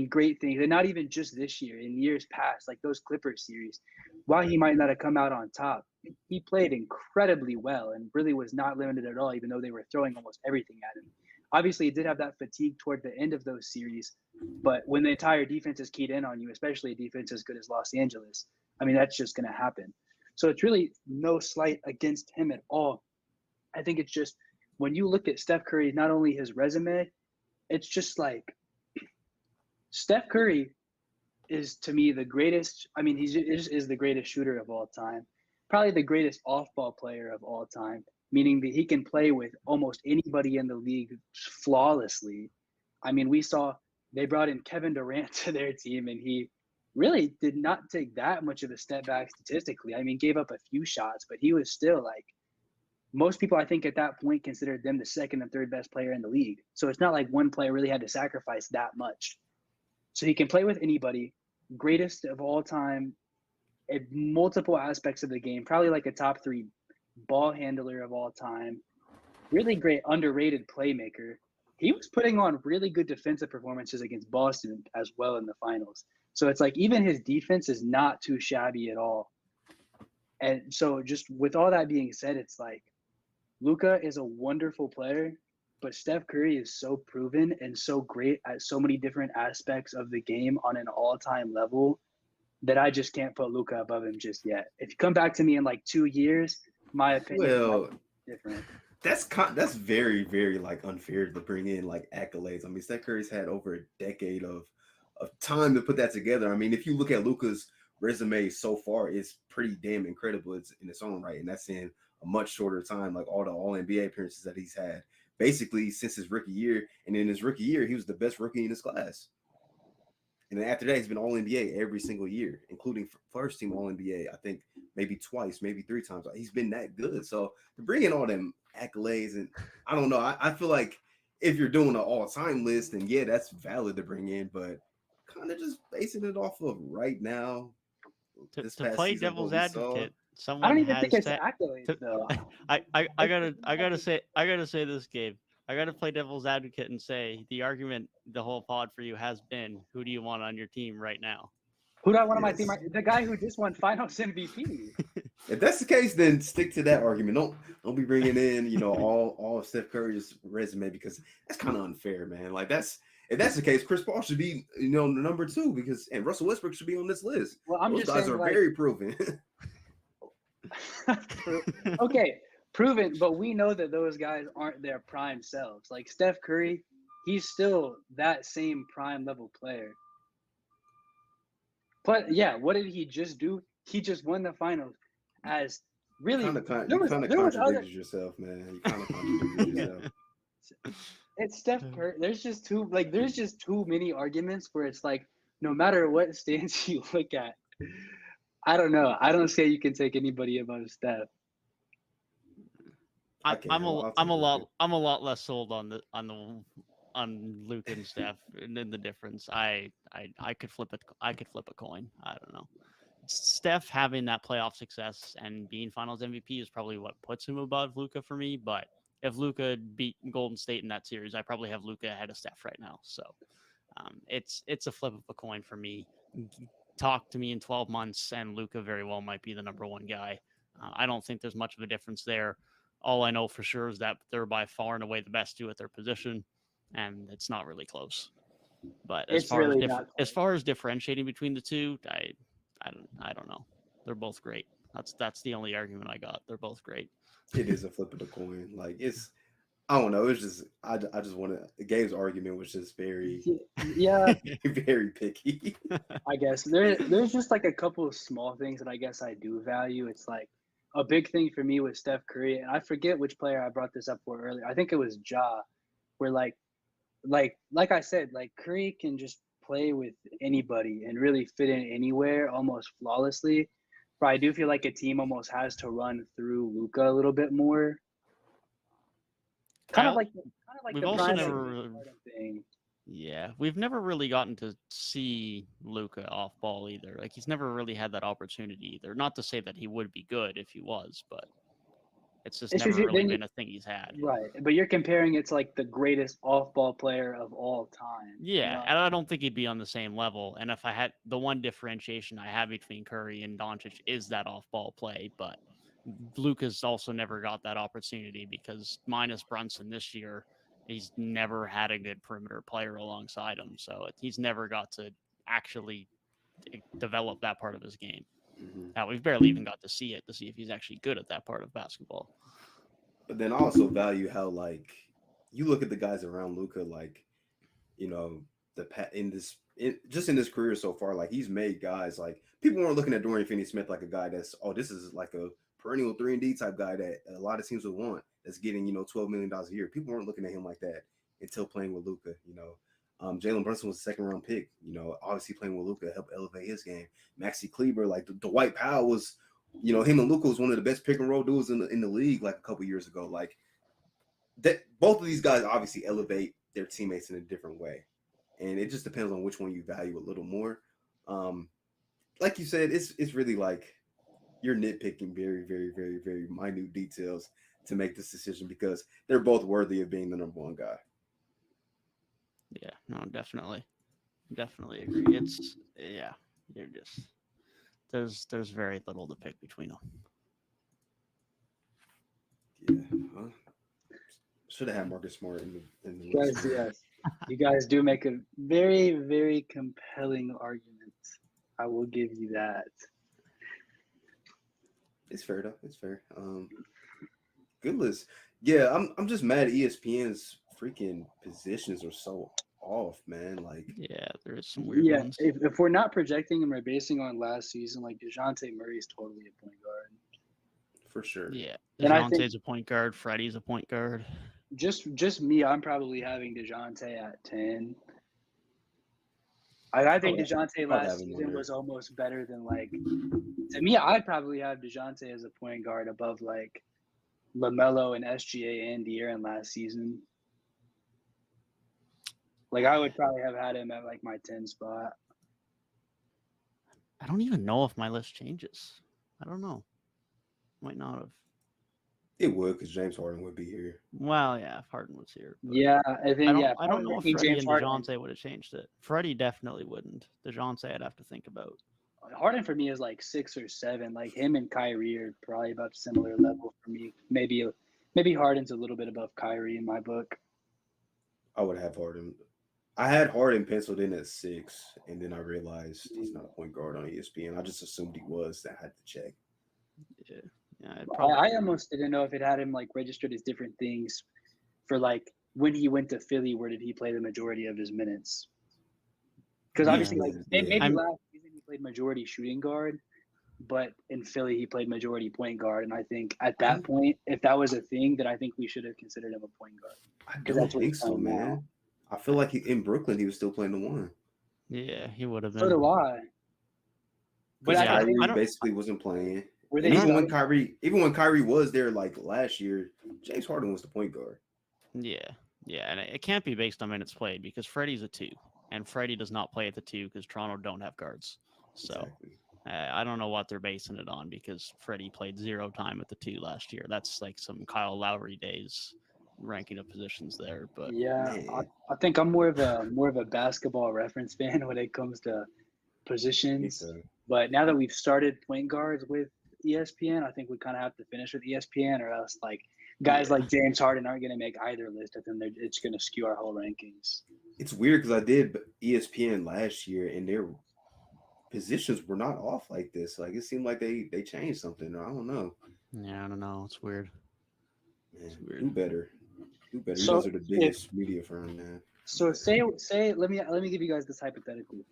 Great things. And not even just this year, in years past, like those Clippers series. While he might not have come out on top, he played incredibly well and really was not limited at all, even though they were throwing almost everything at him. Obviously, he did have that fatigue toward the end of those series. But when the entire defense is keyed in on you, especially a defense as good as Los Angeles, that's just going to happen. So it's really no slight against him at all. I think it's just when you look at Steph Curry, not only his resume, it's just like Steph Curry is to me the greatest. He is the greatest shooter of all time, probably the greatest off-ball player of all time, meaning that he can play with almost anybody in the league flawlessly. We saw they brought in Kevin Durant to their team, and he really did not take that much of a step back statistically. Gave up a few shots, but he was still like, most people I think at that point considered them the second and third best player in the league. So it's not like one player really had to sacrifice that much. So he can play with anybody, greatest of all time at multiple aspects of the game, probably like a top 3 ball handler of all time, really great underrated playmaker. He was putting on really good defensive performances against Boston as well in the finals. So it's like even his defense is not too shabby at all. And so just with all that being said, it's like Luka is a wonderful player, but Steph Curry is so proven and so great at so many different aspects of the game on an all-time level that I just can't put Luka above him just yet. If you come back to me in like 2 years, my opinion might be different. That's very, very like unfair to bring in like accolades. Steph Curry's had over a decade of time to put that together. If you look at Luka's resume so far, it's pretty damn incredible. It's in its own right, and that's in a much shorter time. Like all the All NBA appearances that he's had, basically since his rookie year. And in his rookie year, he was the best rookie in his class. And then after that, he's been All NBA every single year, including first team All NBA. I think maybe twice, maybe 3 times. He's been that good. So to bring in all them accolades, and I don't know. I feel like if you're doing an all-time list, then yeah, that's valid to bring in, but kind of just basing it off of right now. To play season, devil's advocate, someone I don't even has think it's accolades though. I gotta say this, Gabe. I gotta play devil's advocate and say the argument the whole pod for you has been, who do you want on your team right now? Who do I want on my team? The guy who just won Finals MVP. If that's the case, then stick to that argument. Don't be bringing in all of Steph Curry's resume, because that's kind of unfair, man. Like if that's the case, Chris Paul should be number 2 and Russell Westbrook should be on this list. Well, those guys are very proven. Okay, proven, but we know that those guys aren't their prime selves. Like Steph Curry, he's still that same prime level player. But yeah, what did he just do? He just won the finals. As really, You there was other. contradicted yourself, man. You kind of contradicted yourself. It's Steph Curry. There's just too many arguments where it's like no matter what stance you look at, I don't know. I don't say you can take anybody above Steph. I'm a lot less sold on Luka and Steph and then the difference. I could flip it. I could flip a coin. I don't know. Steph having that playoff success and being Finals MVP is probably what puts him above Luka for me. But if Luka beat Golden State in that series, I probably have Luka ahead of Steph right now. So it's a flip of a coin for me. Talk to me in 12 months, and Luka very well might be the number one guy. I don't think there's much of a difference there. All I know for sure is that they're by far and away the best two at their position, and it's not really close. But as far as differentiating between the two, I don't know. They're both great. That's the only argument I got. They're both great. It is a flip of the coin. Like I don't know. It's just I just want to. Gabe's argument was just very very picky. I guess there's just like a couple of small things that I guess I do value. It's like a big thing for me with Steph Curry, and I forget which player I brought this up for earlier. I think it was Ja, where like I said, like Curry can just play with anybody and really fit in anywhere almost flawlessly. But I do feel like a team almost has to run through Luka a little bit more. Kind of like we've the also never thing. Yeah, we've never really gotten to see Luka off ball either. Like he's never really had that opportunity either. Not to say that he would be good if he was, but it's never really been a thing he's had. Right, but you're comparing it to like the greatest off-ball player of all time. Yeah, and I don't think he'd be on the same level. And if I had the one differentiation I have between Curry and Doncic is that off-ball play, but Luka's also never got that opportunity because minus Brunson this year, he's never had a good perimeter player alongside him. So he's never got to actually develop that part of his game. Mm-hmm. Now, we've barely even got to see it to see if he's actually good at that part of basketball. But then I also value how, like, you look at the guys around Luka, like, you know, in this career so far, like, he's made guys, like, people weren't looking at Dorian Finney-Smith like a guy that's, this is like a perennial 3-and-D type guy that a lot of teams would want that's getting, $12 million a year. People weren't looking at him like that until playing with Luka, Jalen Brunson was a second-round pick. Obviously playing with Luka helped elevate his game. Maxi Kleber, like Dwight Powell was, him and Luka was one of the best pick-and-roll dudes in the league like a couple years ago. Like that, both of these guys obviously elevate their teammates in a different way, and it just depends on which one you value a little more. Like you said, it's really like you're nitpicking very, very, very, very minute details to make this decision because they're both worthy of being the number one guy. Yeah, no, definitely agree. You're just there's very little to pick between them. Yeah, should have had Marcus Smart in the list. Yes, you guys do make a very, very compelling argument. I will give you that. It's fair though. It's fair. Good list. Yeah, I'm just mad ESPN's freaking positions are so off, man. Like, yeah, there is some weird ones. If we're not projecting and we're basing on last season, like DeJounte Murray's totally a point guard. For sure. Yeah. DeJounte's a point guard, Freddie's a point guard. Just me, I'm probably having DeJounte at 10. I think DeJounte last season was almost better than like to me, I'd probably have DeJounte as a point guard above like LaMelo and SGA and De'Aaron last season. Like I would probably have had him at like my 10 spot. I don't even know if my list changes. I don't know. Might not have. It would because James Harden would be here. Well, yeah, if Harden was here. Yeah, I don't know if Freddie and DeJounte would have changed it. Freddie definitely wouldn't. DeJounte, I'd have to think about. Harden for me is like 6 or 7. Like him and Kyrie are probably about similar level for me. Maybe Harden's a little bit above Kyrie in my book. I would have Harden. I had Harden penciled in at 6, and then I realized he's not a point guard on ESPN. I just assumed he was. I had to check. Yeah. I almost didn't know if it had him like registered as different things for like when he went to Philly, where did he play the majority of his minutes? Because obviously, maybe last season he played majority shooting guard, but in Philly he played majority point guard. And I think at that point, if that was a thing, then I think we should have considered him a point guard. I Because don't that's what think he's so, playing now. man. I feel like in Brooklyn he was still playing the one. Yeah, he would have been. So do I. But Because Yeah, Kyrie I don't- basically wasn't playing. were And they even when starting? Kyrie was there like last year, James Harden was the point guard. Yeah, and it can't be based on minutes played because Freddie's a 2, and Freddie does not play at the 2 because Toronto don't have guards. So Exactly. I don't know what they're basing it on because Freddie played 0 time at the 2 last year. That's like some Kyle Lowry days ranking of positions there. But Yeah, Man. I think I'm more of a basketball reference fan when it comes to positions. So, But now that we've started point guards with ESPN, I think we kind of have to finish with ESPN, or else like guys Yeah. like James Harden aren't going to make either list. I think it's going to skew our whole rankings. it's weird because I did ESPN last year and their positions were not off like this. Like it seemed like they changed something. I don't know. yeah, I don't know. It's weird. Man, It's weird. do better. Do better. So, You guys are the biggest media firm, man. So say let me give you guys this hypothetically.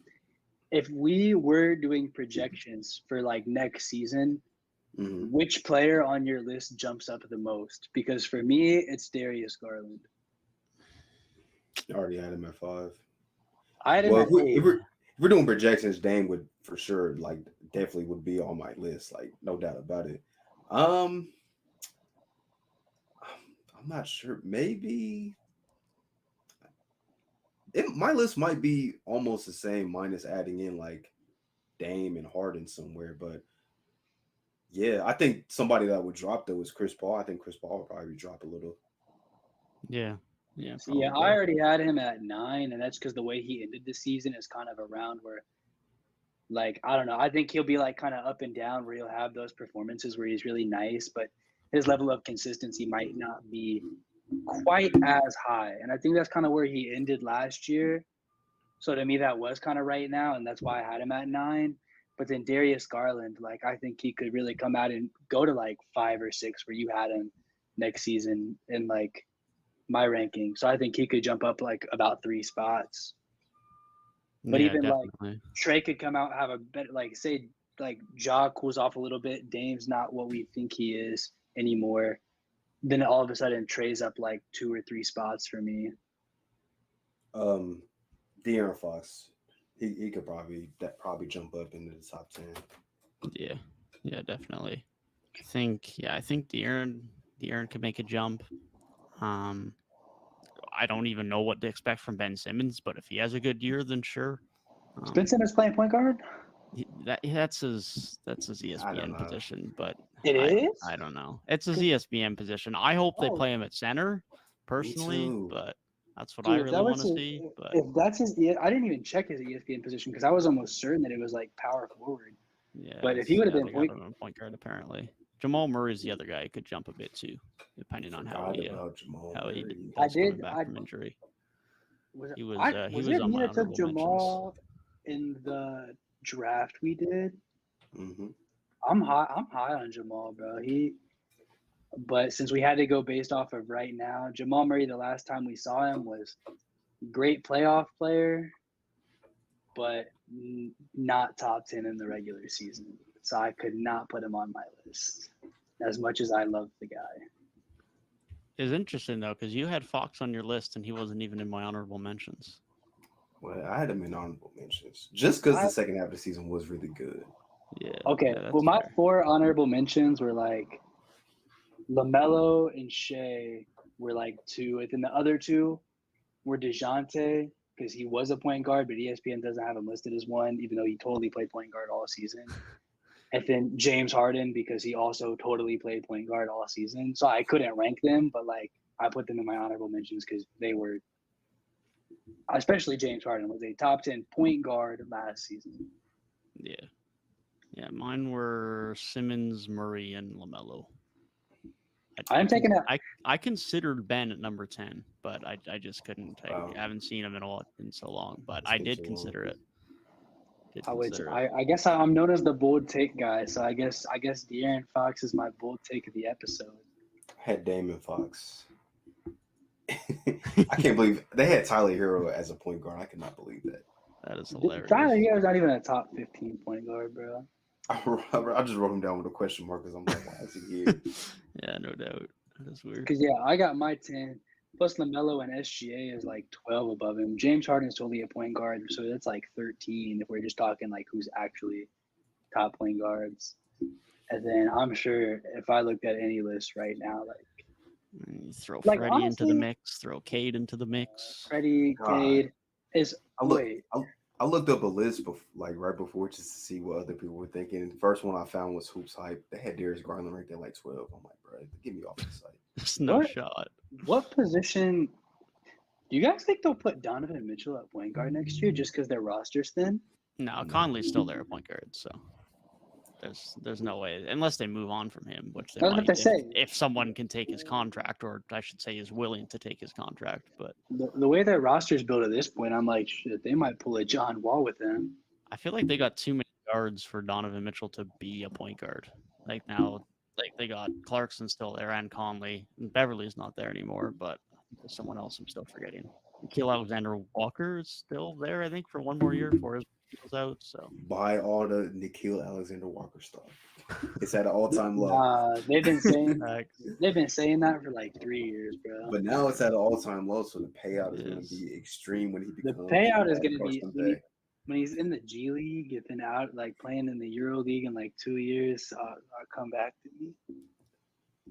If we were doing projections for like next season, Mhm. which player on your list jumps up the most? Because for me, it's Darius Garland. I already had him at 5. I had him Well, at if 8. we're doing projections, Dame would for sure, like, definitely would be on my list, like, no doubt about it. I'm not sure. Maybe my list might be almost the same, minus adding in like Dame and Harden somewhere. But yeah, I think somebody that would drop though is Chris Paul. I think Chris Paul would probably drop a little. Yeah, So, yeah, I probably. already had him at 9, and that's because the way he ended the season is kind of around where, like, I don't know. I think he'll be like kind of up and down where he'll have those performances where he's really nice, but his level of consistency might not be quite as high. And I think that's kind of where he ended last year. So to me, that was kind of right now, and that's why I had him at 9. But then Darius Garland, like, I think he could really come out and go to like 5 or 6 where you had him next season in like my ranking. So I think he could jump up like about 3 spots. But Yeah, even definitely. like Trey could come out, have a better, like, say like Ja cools off a little bit. Dame's not what we think he is anymore. Then all of a sudden Trey's up like 2 or 3 spots for me. De'Aaron Fox, he could probably jump up into the top 10. Yeah, definitely. I think De'Aaron could make a jump. I don't even know what to expect from Ben Simmons, but if he has a good year, then sure. Ben Simmons playing point guard? That's his I don't ESPN know. position, but It is? I don't know. It's his ESPN position. I hope they Oh. play him at center, personally, too. but that's what Dude, I if really that want was to his, see. But if that's his, I didn't even check his ESPN position because I was almost certain that it was like power forward. yeah, But if he would have been they got him on point guard, apparently. Jamal Murray's the other guy who could jump a bit too, depending on how Forgot he about Jamal how he Murray. does coming did- back I- from injury. Was it, He was was he was it on me my that took honorable Jamal in the draft we did? Mhm. I'm high on Jamal, bro. But since we had to go based off of right now, Jamal Murray, the last time we saw him was great playoff player, but not top 10 in the regular season. So I could not put him on my list as much as I love the guy. It's interesting though, because you had Fox on your list and he wasn't even in my honorable mentions. Well, I had him in honorable mentions just because I- the second half of the season was really good. Yeah. Okay, yeah, well, that's my fair. 4 honorable mentions were like LaMelo and Shea were like 2, and then the other 2 were DeJounte because he was a point guard, but ESPN doesn't have him listed as one, even though he totally played point guard all season. And then James Harden because he also totally played point guard all season. So I couldn't rank them, but like I put them in my honorable mentions because they were, especially James Harden was a top 10 point guard last season. Yeah, mine were Simmons, Murray, and LaMelo. I I considered Ben at number 10, but I just couldn't. Wow. I haven't seen him in so long, but It's I been did so long. consider it. I guess I'm known as the bold take guy, so I guess De'Aaron Fox is my bold take of the episode. Had Damon Fox. I can't believe they had Tyler Hero as a point guard. I cannot believe that. That is hilarious. Tyler Hero's not even a top 15 point guard, bro. I just wrote him down with a question mark because I'm like, why is he here? Yeah, no doubt. That is weird. Because, yeah, I got my 10. Plus, LaMelo and SGA is like 12 above him. James Harden's totally a point guard, so that's like 13 if we're just talking like who's actually top point guards. And then I'm sure if I looked at any list right now, And you throw Like, Freddie into the honestly- mix, throw Cade into the mix. Freddie, God. Cade is I looked up a list right before just to see what other people were thinking. The first one I found was Hoops Hype. They had Darius Garland right there like 12. I'm like, bro, get me off the site. There's no What? shot. what position do you guys think they'll put Donovan Mitchell at point guard next year just because their roster's thin? No, Conley's still there at point guard, so there's no way unless they move on from him, which they I was might about to say. if someone can take his contract, or I should say is willing to take his contract. But The way their roster's built at this point, I'm like, shit, they might pull a John Wall with them. I feel like they got too many guards for Donovan Mitchell to be a point guard. Like now, like they got Clarkson still there and Conley. And Beverly's not there anymore, but there's someone else I'm still forgetting. Nikhil Alexander Walker is still there, I think, for one more year before his deal's out. So Buy all the Nikhil Alexander Walker stuff. It's at an all-time low. They've been saying Facts. that for like 3 years, bro. But now it's at an all-time low, so the payout is going Yes. to be extreme when he The becomes. payout is going to first be on day. when he's in the G League, if then out like playing in the Euro League in like 2 years. I'll come back to me.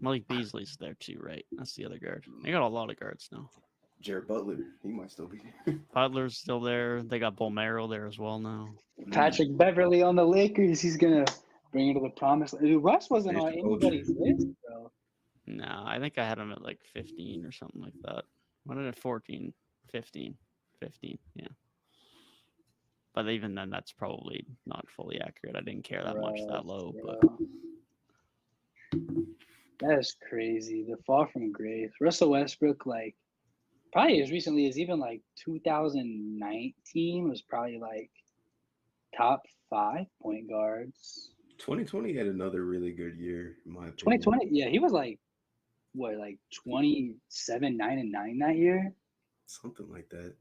Malik Beasley's there too, right? That's the other guard. They got a lot of guards now. Jared Butler, he might still be there. Butler's still there. They got Bolmero there as well now. Patrick Beverly on the Lakers, he's gonna bring it to the promise. Dude, Russ wasn't on There's the coach. anybody's list, bro. No, I think I had him at like 15 or something like that. What did it 14, 15, yeah. But even then, that's probably not fully accurate. I didn't care that much that low, but Bro. That is crazy. The fall from grace. Russell Westbrook, like, probably as recently as even like 2019 was probably like top 5 point guards. 2020 had another really good year, in my opinion. 2020, yeah, he was like, what, like 27, 9, and 9 that year? Something like that.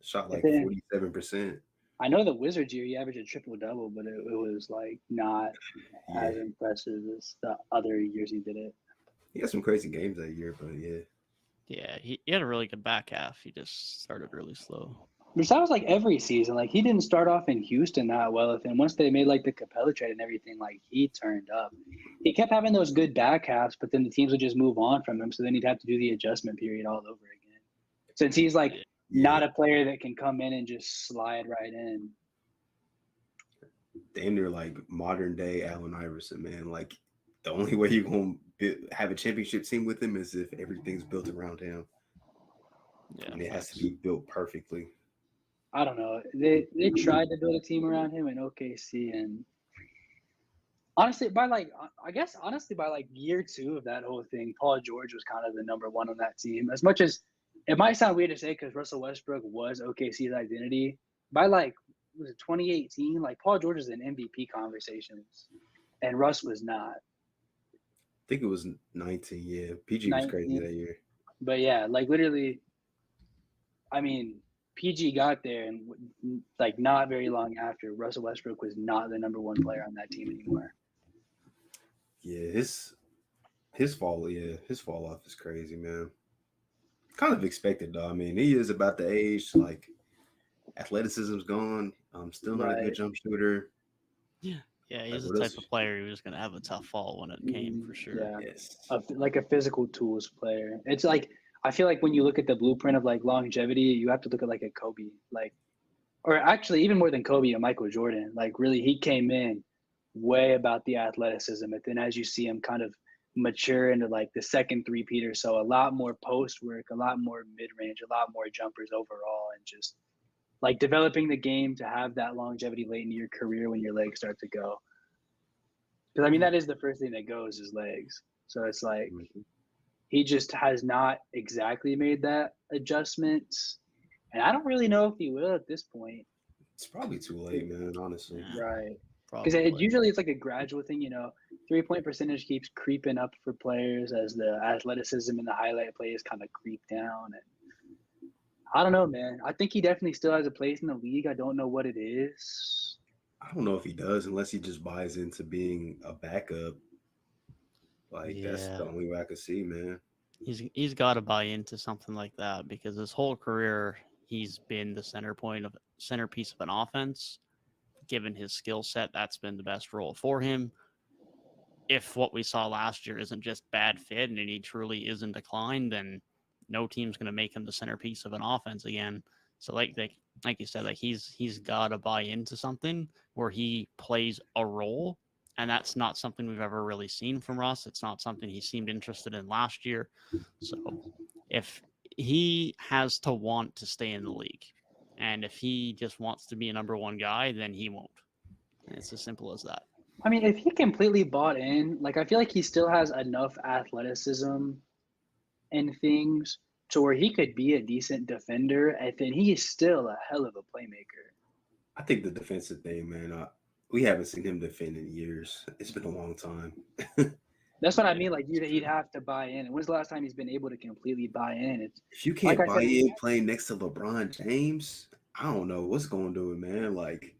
Shot like then- 47%. I know the Wizards year, he averaged a triple-double, but it was like not as Yeah. impressive as the other years he did it. He had some crazy games that year, but yeah. yeah, he had a really good back half. He just started really slow. Which that was like every season. Like he didn't start off in Houston that well. And once they made like the Capella trade and everything, like he turned up. He kept having those good back halves, but then the teams would just move on from him. So then he'd have to do the adjustment period all over again. Since he's like not a player that can come in and just slide right in. Damn near like modern day Allen Iverson, man. Like the only way you're going to have a championship team with him is if everything's built around him. Yeah, And it has to be built perfectly. I don't know. They tried to build a team around him in OKC, and honestly, by like year 2 of that whole thing, Paul George was kind of the number one on that team. As much as it might sound weird to say, because Russell Westbrook was OKC's identity, by like was it 2018? Like Paul George is in MVP conversations, and Russ was not. I think it was 19. Yeah, PG was crazy 19. that year. But yeah, like literally, I mean, PG got there, and like not very long after, Russell Westbrook was not the number one player on that team anymore. Yeah, his fall off is crazy, man. Kind of expected though. I mean, he is about the age, like athleticism's gone. Still not a good jump shooter. Yeah, he's Like, the type of player who was going to have a tough fall when it came, for sure. Yeah, Yes. like a physical tools player. It's like I feel like when you look at the blueprint of like longevity, you have to look at like a Kobe, like, or actually even more than Kobe, a Michael Jordan. Like really, he came in way about the athleticism, and then as you see him kind of mature into like the second three-peater, so a lot more post work, a lot more mid-range, a lot more jumpers overall, and just like developing the game to have that longevity late into your career when your legs start to go. Because I mean, that is the first thing that goes is legs. So it's like he just has not exactly made that adjustment, and I don't really know if he will at this point. It's probably too late, man, honestly. Yeah. Right. Probably. Because usually it's like a gradual thing, 3-point percentage keeps creeping up for players as the athleticism and the highlight plays kind of creep down. And I don't know, man. I think he definitely still has a place in the league. I don't know what it is. I don't know if he does unless he just buys into being a backup. Like that's Yeah, the only way I could see, man. he's got to buy into something like that because his whole career he's been the centerpiece of an offense. Given his skill set, that's been the best role for him. If what we saw last year isn't just bad fit and he truly is in decline, then no team's going to make him the centerpiece of an offense again. So like you said, like he's got to buy into something where he plays a role, and that's not something we've ever really seen from Russ. It's not something he seemed interested in last year. So if he has to want to stay in the league, and if he just wants to be a number one guy, then he won't. And it's as simple as that. I mean, if he completely bought in, like I feel like he still has enough athleticism and things to where he could be a decent defender, and then he's still a hell of a playmaker. I think the defensive thing, man. We haven't seen him defend in years. It's been a long time. That's what I mean. Like he'd have to buy in. And when's the last time he's been able to completely buy in? It's If you like can't I buy said, in playing next to LeBron James, I don't know what's going to do it, man. Like,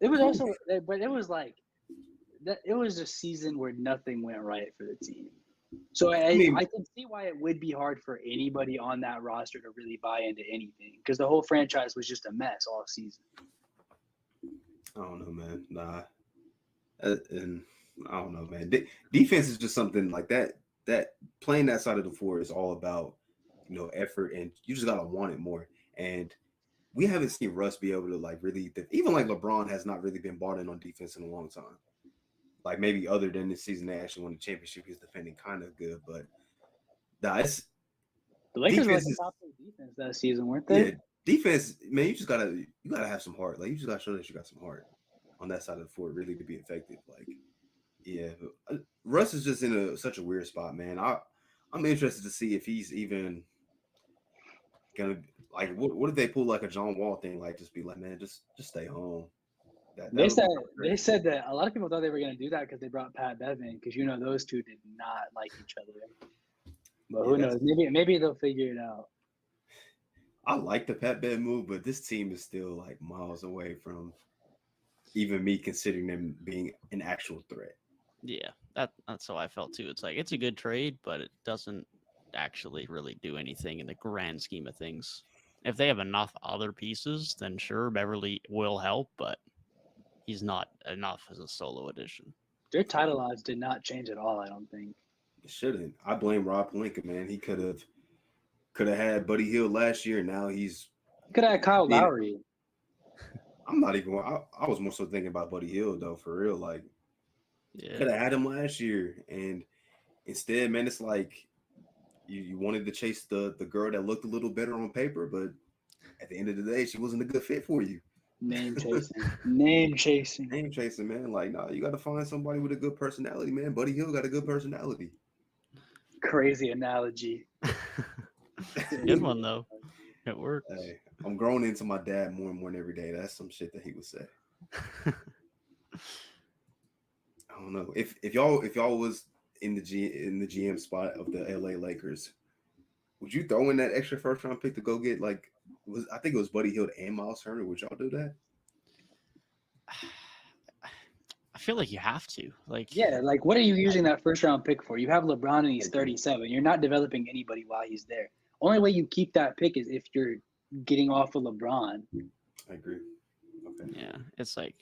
it was also, but it was like that. It was a season where nothing went right for the team. So I mean, I can see why it would be hard for anybody on that roster to really buy into anything because the whole franchise was just a mess all season. I don't know, man. Nah, and I don't know, man. Defense is just something like that. That playing that side of the floor is all about, effort, and you just gotta want it more. And we haven't seen Russ be able to like really, even like LeBron has not really been bought in on defense in a long time. Like maybe other than this season, they actually won the championship. He's defending kind of good, but nah, it's The Lakers were like defense the is top 3 defense that season, weren't they? yeah, defense, man. You gotta have some heart. Like you just gotta show that you got some heart on that side of the floor really to be effective. Like yeah, Russ is just in such a weird spot, man. I'm interested to see if he's even gonna like what if they pull like a John Wall thing, like just be like, man, just stay home. That They would be said great. they said that a lot of people thought they were going to do that because they brought Pat Devin because those two did not like each other. But Yeah, who knows? Maybe they'll figure it out. I like the Pat Bev move, but this team is still like miles away from even me considering them being an actual threat. Yeah, that's how I felt too. It's like it's a good trade, but it doesn't actually really do anything in the grand scheme of things. If they have enough other pieces, then sure, Beverly will help, but he's not enough as a solo addition. Their title odds did not change at all, I don't think. It shouldn't. I blame Rob Pelinka, man. He could have had Buddy Hield last year. Now he's Could have had Kyle yeah. Lowry. I'm not even. I was more so thinking about Buddy Hield though, for real. Like Yeah, could have had him last year, and instead, man, it's like you wanted to chase the girl that looked a little better on paper, but at the end of the day, she wasn't a good fit for you. Name chasing. Name chasing, man. Like, nah, you got to find somebody with a good personality, man. Buddy Hield got a good personality. Crazy analogy. good one though. It works. Hey, I'm growing into my dad more and more every day. That's some shit that he would say. I don't know if y'all was in the GM spot of the LA Lakers, would you throw in that extra first round pick to go get I think it was Buddy Hield and Miles Turner? Would y'all do that? I feel like you have to. Yeah, like what are you using that first round pick for? You have LeBron and he's 37. You're not developing anybody while he's there. Only way you keep that pick is if you're getting off of LeBron. I agree. Okay. Yeah, it's like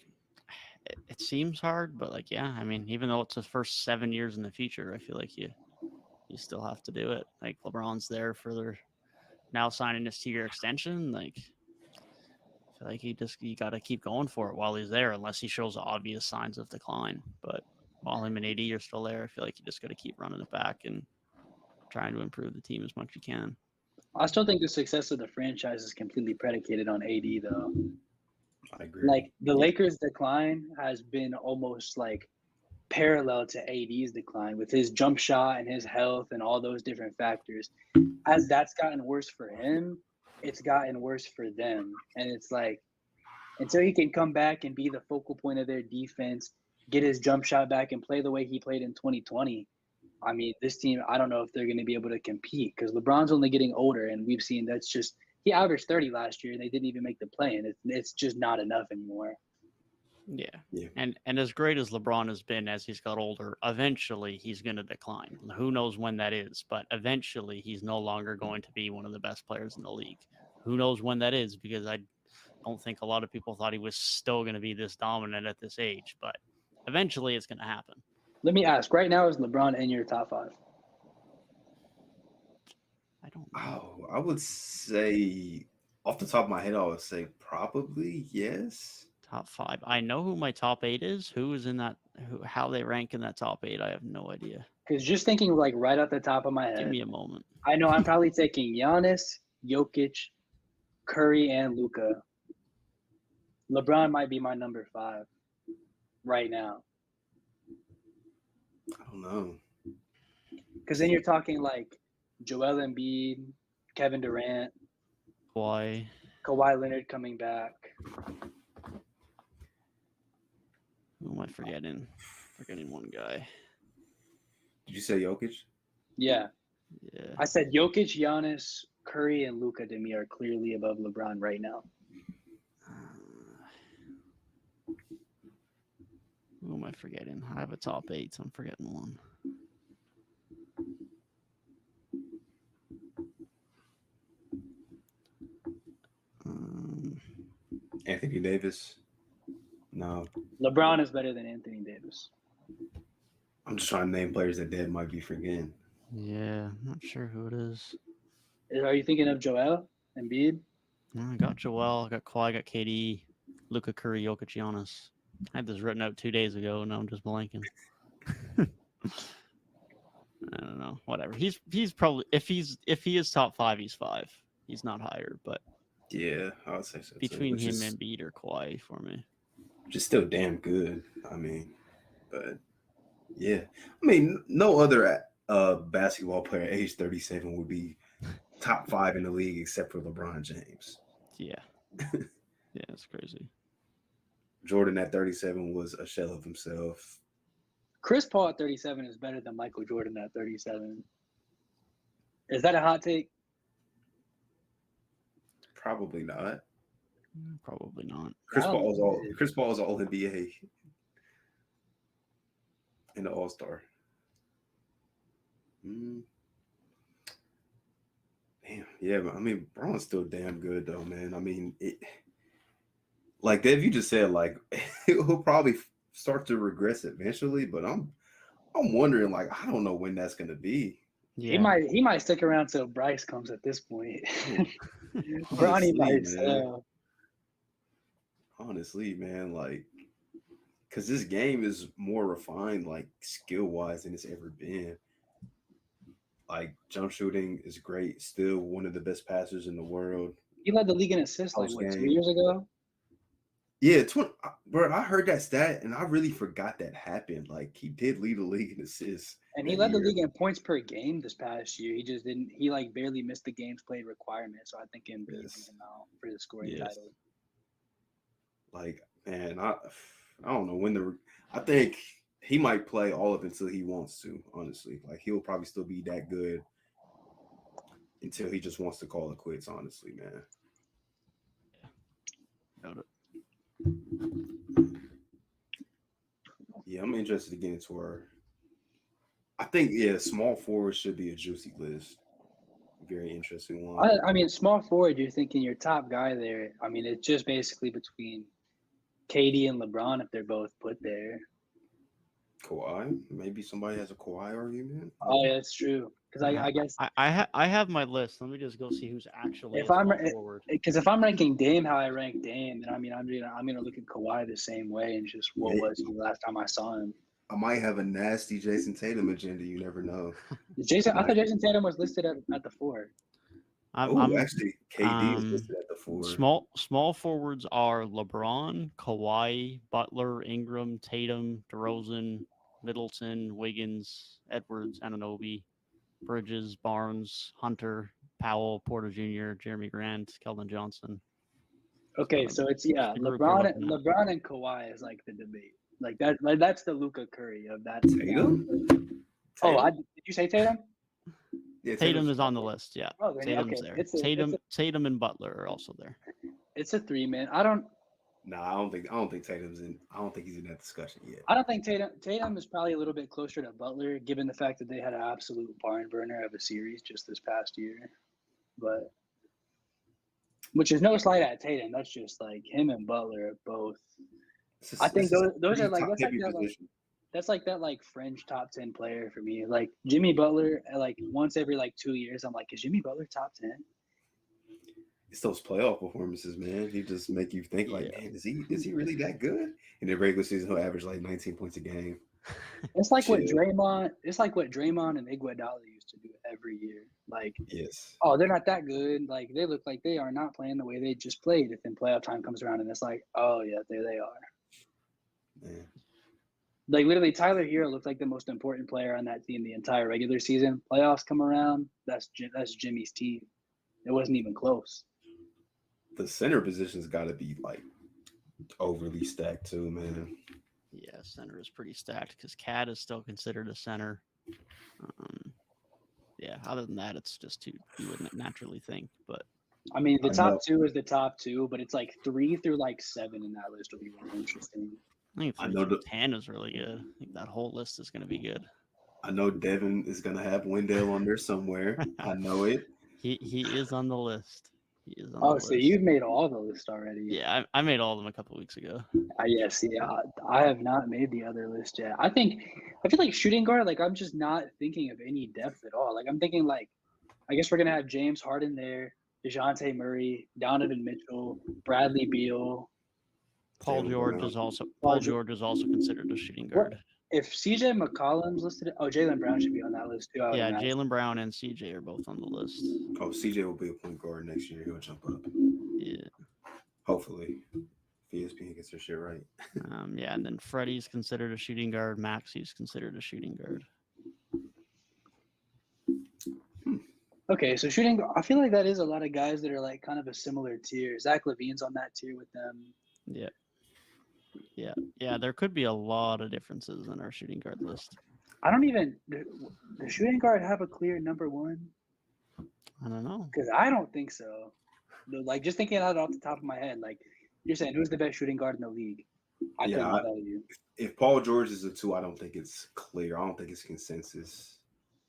it seems hard, but yeah, I mean, even though it's the first 7 years in the future, I feel like you still have to do it. Like LeBron's there for their now signing this 2-year extension. Like I feel like you got to keep going for it while he's there, unless he shows obvious signs of decline. But while him and AD are still there, I feel like you just got to keep running it back and trying to improve the team as much as you can. I still think the success of the franchise is completely predicated on AD, though. I agree. Like the Lakers' decline has been almost like parallel to AD's decline with his jump shot and his health and all those different factors. As that's gotten worse for him, it's gotten worse for them. And it's like until he can come back and be the focal point of their defense, get his jump shot back and play the way he played in 2020, I mean, this team, I don't know if they're going to be able to compete because LeBron's only getting older, and we've seen he averaged 30 last year, and they didn't even make the play, and it's just not enough anymore. Yeah. Yeah. And as great as LeBron has been as he's got older, eventually he's going to decline. Who knows when that is, but eventually he's no longer going to be one of the best players in the league. Who knows when that is, because I don't think a lot of people thought he was still going to be this dominant at this age, but eventually it's going to happen. Let me ask, right now, is LeBron in your top 5? I don't know. Oh, I would say off the top of my head, I would say probably yes. Top 5. I know who my top 8 is. Who is in that? How they rank in that top 8? I have no idea. Because just thinking like right off the top of my head, Give me a moment. I know I'm probably taking Giannis, Jokic, Curry, and Luka. LeBron might be my number 5 right now. I don't know. Because then you're talking like Joel Embiid, Kevin Durant, Why? Kawhi Leonard coming back. Who am I forgetting? Forgetting one guy. Did you say Jokic? Yeah. Yeah. I said Jokic, Giannis, Curry, and Luka to me are clearly above LeBron right now. Who am I forgetting? I have a top 8, so I'm forgetting one. Anthony Davis? No. LeBron is better than Anthony Davis. I'm just trying to name players that Dad might be forgetting. Yeah, I'm not sure who it is. Are you thinking of Joel Embiid? I got Joel, I got Kawhi, I got KD, Luka, Curry, Jokic, Giannis. I had this written out 2 days ago, and now I'm just blanking. I don't know. Whatever. He's probably if he is top 5, he's 5. He's not higher, but Yeah, I would say so. between him and Embiid or Kawhi for me. Just still damn good. I mean, but yeah, I mean, no other basketball player age 37 would be top 5 in the league except for LeBron James. Yeah. Yeah, it's crazy. Jordan at 37 was a shell of himself. Chris Paul at 37 is better than Michael Jordan at 37. Is that a hot take? Probably not. Probably not. Chris Paul is all NBA and the All-Star. Damn, yeah, but I mean, Braun's still damn good though, man. I mean, like Dave, you just said, like he'll probably start to regress eventually, but I'm wondering, like, I don't know when that's gonna be. Yeah. He might stick around till Bryce comes at this point. Bronny might sell. Honestly, man, like, because this game is more refined, like skill-wise, than it's ever been. Like, jump shooting is great. Still one of the best passers in the world. He led the league in assists like, what, 2 years ago? Yeah, bro, I heard that stat, and I really forgot that happened. Like, he did lead the league in assists. And he led the league in points per game this past year. He just didn't – he, like, barely missed the games played requirement. So I think Embiid beat him out for the scoring title. Like, man, I don't know when I think he might play all of it until he wants to, honestly. Like, he'll probably still be that good until he just wants to call it quits, honestly, man. Got it. Yeah, I'm interested to get into I think, yeah, small forward should be a juicy list. Very interesting one. I mean, small forward, you're thinking your top guy there. I mean, it's just basically between KD and LeBron if they're both put there. Kawhi? Maybe somebody has a Kawhi argument. Oh, yeah, that's true. Because I guess I have my list. Let me just go see who's actually forward. Because if I'm ranking Dame how I rank Dame, then I mean I'm gonna look at Kawhi the same way and just what was he last time I saw him. I might have a nasty Jason Tatum agenda. You never know. I thought Jason Tatum was listed at the 4. Actually, KD is listed at the 4. Small forwards are LeBron, Kawhi, Butler, Ingram, Tatum, DeRozan, Middleton, Wiggins, Edwards, Anunoby, Bridges, Barnes, Hunter, Powell, Porter Jr., Jeremy Grant, Keldon Johnson. Okay, so it's LeBron and Kawhi is like the debate. Like that's the Luka Curry of that. Tatum? Oh, did you say Tatum? Yeah, Tatum is on the list. Yeah, Oh, then, Tatum's okay. there. Tatum and Butler are also there. It's a 3-man. No, I don't think Tatum's in. I don't think he's in that discussion yet. I don't think Tatum is probably a little bit closer to Butler, given the fact that they had an absolute barn burner of a series just this past year. But which is no slight at Tatum. That's just like him and Butler are both. I think those are like that's like that fringe top 10 player for me. Like Jimmy Butler, like once every 2 years, I'm like, is Jimmy Butler top 10? It's those playoff performances, man. He just make you think like, man, is he really that good? In the regular season, he'll average like 19 points a game. It's like what Draymond. It's like what Draymond and Iguodala used to do every year. Like, yes. Oh, they're not that good. Like they look like they are not playing the way they just played. If then playoff time comes around and it's like, oh yeah, there they are. Man. Like literally, Tyler Hero looked like the most important player on that team the entire regular season. Playoffs come around, that's Jimmy's team. It wasn't even close. The center position's got to be like overly stacked too, man. Yeah, center is pretty stacked because Cat is still considered a center. Yeah, other than that, it's just you wouldn't naturally think. But I mean, the top two is the top two, but it's like 3 through 7 in that list will be really interesting. I think 3 through 10 is really good. I think that whole list is going to be good. I know Devin is going to have Wendell on there somewhere. I know it. He is on the list. So you've made all the list already. Yeah, I made all of them a couple weeks ago. Yes, yeah. I have not made the other list yet. I feel like shooting guard, like I'm just not thinking of any depth at all. Like I'm thinking I guess we're gonna have James Harden there, DeJounte Murray, Donovan Mitchell, Bradley Beal. Paul George is also considered a shooting guard. If CJ McCollum's listed, Jaylen Brown should be on that list too. Yeah, Jaylen Brown and CJ are both on the list. Oh, CJ will be a point guard next year. He'll jump up. Yeah. Hopefully. If ESPN gets their shit right. Yeah, and then Freddie's considered a shooting guard. Maxey's considered a shooting guard. Okay, so shooting, I feel like that is a lot of guys that are like kind of a similar tier. Zach LaVine's on that tier with them. Yeah. Yeah, there could be a lot of differences in our shooting guard list. I don't even – the shooting guard have a clear number one? I don't know. Because I don't think so. Like, just thinking out off the top of my head, like, you're saying who's the best shooting guard in the league? I couldn't tell you. If Paul George is a 2, I don't think it's clear. I don't think it's consensus.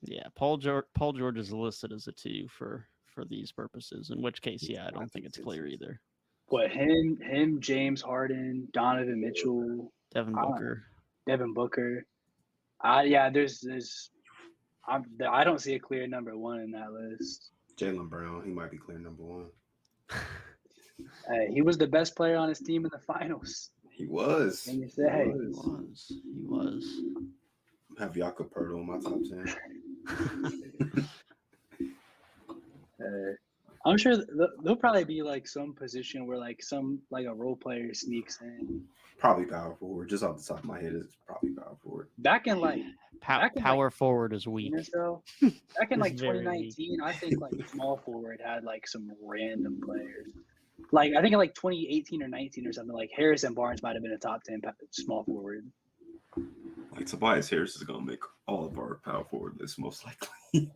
Yeah, Paul George is listed as a 2 for these purposes, in which case, I don't think it's clear either. What, him, James Harden, Donovan Mitchell, Devin Booker. I don't see a clear number one in that list. Jaylen Brown, he might be clear number 1. He was the best player on his team in the finals. He was. Can you say? He was. I have Jakob Poeltl in my top 10. I'm sure there'll probably be like some position where like a role player sneaks in. Probably power forward. Just off the top of my head, it's probably power forward. Back in power forward is weak. Back in 2019, I think like small forward had like some random players. Like I think in 2018 or 19 or something, like Harrison Barnes might have been a top 10 small forward. Like Tobias Harris is gonna make all of our power forward lists most likely.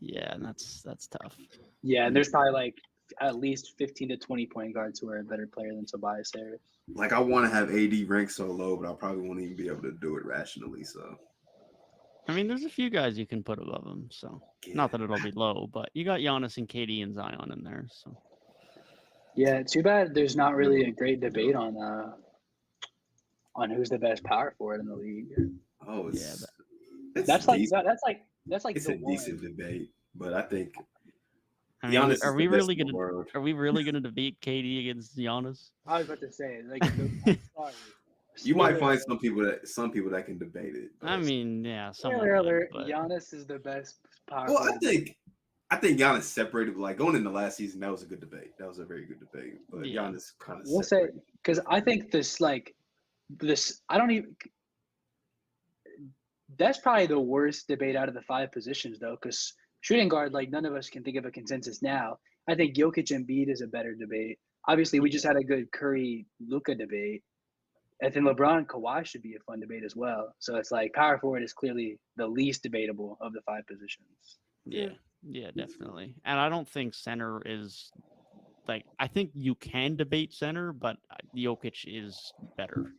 Yeah, and that's tough. Yeah, and there's probably like at least 15 to 20 point guards who are a better player than Tobias Harris. Like I want to have AD ranked so low, but I probably won't even be able to do it rationally. So, I mean, there's a few guys you can put above him. So, not that it'll be low, but you got Giannis and KD and Zion in there. So, yeah, too bad there's not really a great debate on who's the best power forward in the league. Oh, that's like it's a decent debate, but I think. I mean, are we really gonna debate KD against Giannis? I was about to say, you might find some people that can debate it. I mean, yeah. Spoiler alert: Giannis is the best power. Well, I think Giannis separated. Like going into last season, that was a good debate. That was a very good debate. But Giannis kind of. We'll say because I think this. I don't even. That's probably the worst debate out of the 5 positions, though, because shooting guard, like none of us can think of a consensus now. I think Jokic and Embiid is a better debate. Obviously, we just had a good Curry-Luka debate. And then LeBron and Kawhi should be a fun debate as well. So it's like power forward is clearly the least debatable of the 5 positions. Yeah, definitely. And I don't think center is like I think you can debate center, but Jokic is better.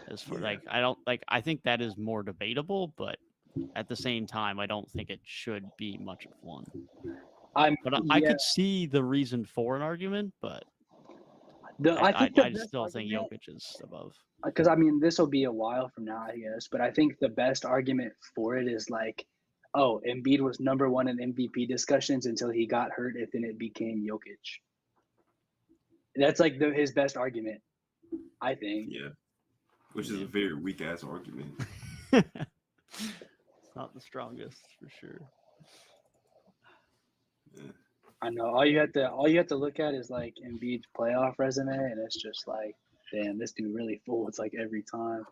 As for I think that is more debatable, but at the same time, I don't think it should be much of one. I could see the reason for an argument, but I still think Jokic is above. Because I mean, this will be a while from now, I guess, but I think the best argument for it is like, oh, Embiid was number 1 in MVP discussions until he got hurt, and then it became Jokic. That's like his best argument, I think. Yeah, which is a very weak ass argument. It's not the strongest for sure. Yeah. I know. All you have to look at is like Embiid's playoff resume, and it's just like, damn, this dude really folds like every time.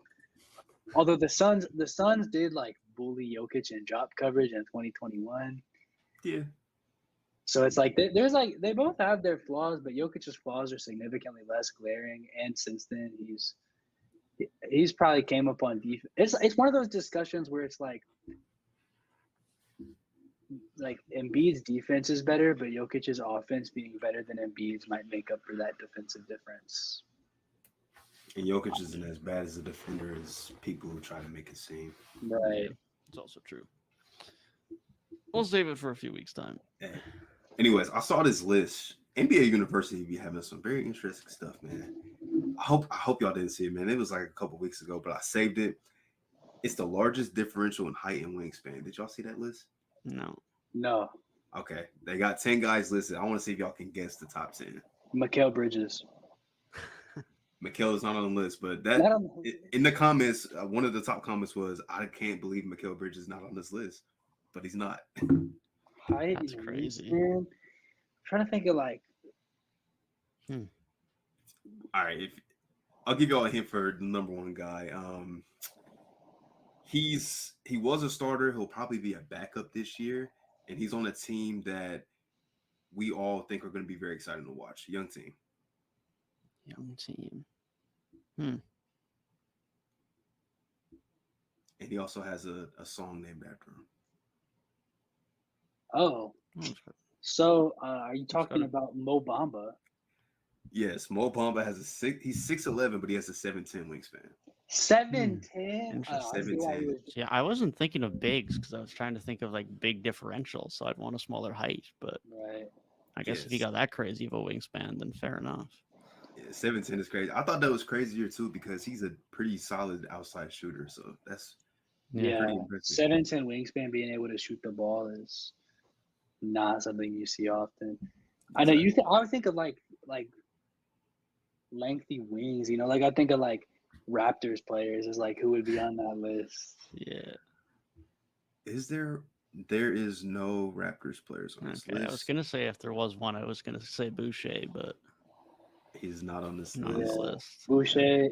Although the Suns did like bully Jokic in drop coverage in 2021. Yeah. So it's like there's like they both have their flaws, but Jokic's flaws are significantly less glaring. And since then, he's probably came up on defense. It's one of those discussions where it's like Embiid's defense is better, but Jokic's offense being better than Embiid's might make up for that defensive difference. And Jokic isn't as bad as a defender as people who try to make it seem. Right. It's also true. We'll save it for a few weeks' time. Yeah. Anyways, I saw this list. NBA University be having some very interesting stuff, man. I hope y'all didn't see it, man. It was like a couple weeks ago, but I saved it. It's the largest differential in height and wingspan. Did y'all see that list? No. Okay. They got 10 guys listed. I want to see if y'all can guess the top 10. Mikal Bridges. Mikal is not on the list, but in the comments, one of the top comments was, I can't believe Mikal Bridges is not on this list, but he's not. Height That's crazy. I'm trying to think of like. All right, I'll give y'all a hint for the number 1 guy. He was a starter. He'll probably be a backup this year, and he's on a team that we all think are going to be very exciting to watch. Young team. And he also has a song named after him. Oh. So are you talking about Mo Bamba? Yes, Mo Bamba has he's 6'11", but he has a 7'10" wingspan. 7'10"? 7'10". Yeah, I wasn't thinking of bigs because I was trying to think of like big differentials, so I'd want a smaller height. But I guess if you got that crazy of a wingspan, then fair enough. Yeah, 7'10" is crazy. I thought that was crazier too because he's a pretty solid outside shooter. So that's pretty impressive. 7'10" wingspan, being able to shoot the ball is not something you see often. I know I would think of like lengthy wings, like I think of like Raptors players is like who would be on that list. Yeah. Is there is no Raptors players on this list. I was gonna say if there was one, I was gonna say Boucher, but he's not on this list. Boucher,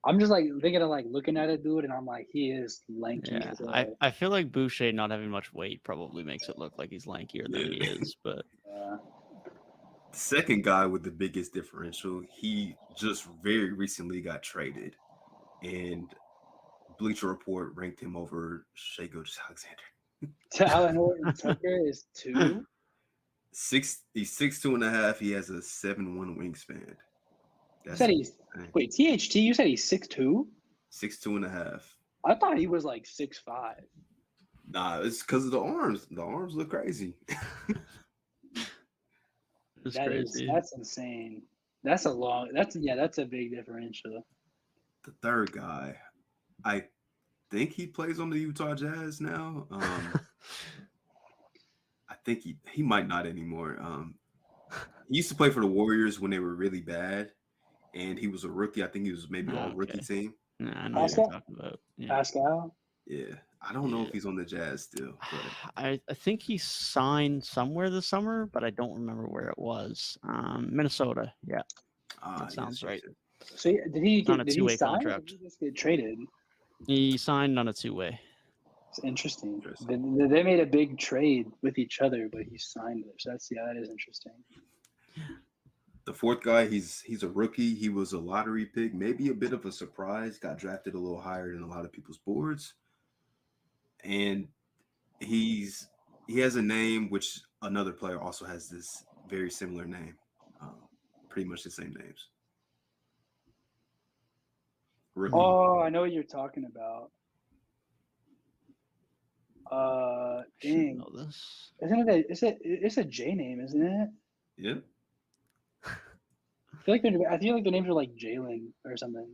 I'm just like thinking of like looking at it, dude, and I'm like, he is lanky. Yeah, I feel like Boucher not having much weight probably makes it look like he's lankier than he is, but the second guy with the biggest differential, he just very recently got traded, and Bleacher Report ranked him over Shai Gilgeous-Alexander. Alan Horton-Tucker is 2. He's 6'2.5". He has a 7'1" wingspan. Wait, THT, you said he's 6'2"? 6'2.5". I thought he was like 6'5". Nah, it's because of the arms. The arms look crazy. That's insane. That's a big differential. The third guy, I think he plays on the Utah Jazz now. I think he might not anymore. He used to play for the Warriors when they were really bad, and he was a rookie. I think he was maybe all rookie team. I know what you're talking about. Yeah. Pascal? Yeah. I don't know if he's on the Jazz still. But I think he signed somewhere this summer, but I don't remember where it was. Minnesota. Yeah. That sounds right. So did he on a two-way contract? Or did he just get traded? He signed on a 2-way. It's interesting. They made a big trade with each other, but he signed it. So that is interesting. The fourth guy, he's a rookie. He was a lottery pick, maybe a bit of a surprise. Got drafted a little higher than a lot of people's boards, and he's he has a name which another player also has this very similar name, pretty much the same names. Rookie. Oh, I know what you're talking about. Should Dang. know this. Isn't it? It's a J name, isn't it? Yeah. I feel like their names are like Jalen or something.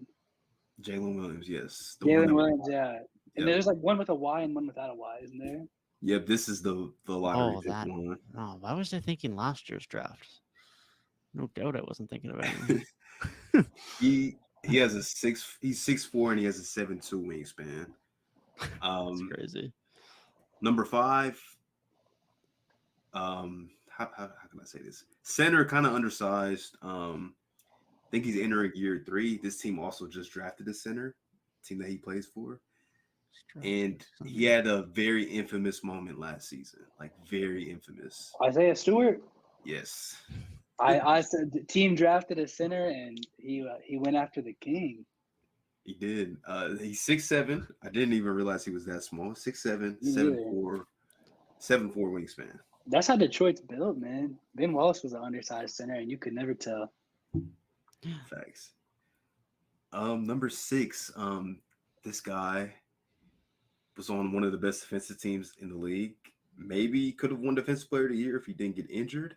Jalen Williams, yes. Jalen Williams, yeah. And Yep. there's like one with a Y and one without a Y, isn't there? Yep, this is the lottery Oh, pick that. one. Oh, why was I thinking last year's draft? No doubt I wasn't thinking about him. He has he's 6'4" and he has a 7'2" wingspan. That's crazy. Number 5. How can I say this? Center, kind of undersized. I think he's entering year 3. This team also just drafted a center, team that he plays for. And he had a very infamous moment last season, like very infamous. Isaiah Stewart. Yes. I said the team drafted a center and he went after the king. He did. He's 6'7". I didn't even realize he was that small. 6'7", 7'4", 7'4" wingspan. That's how Detroit's built, man. Ben Wallace was an undersized center, and you could never tell. Facts. Number 6. This guy was on one of the best defensive teams in the league. Maybe could have won Defensive Player of the Year if he didn't get injured.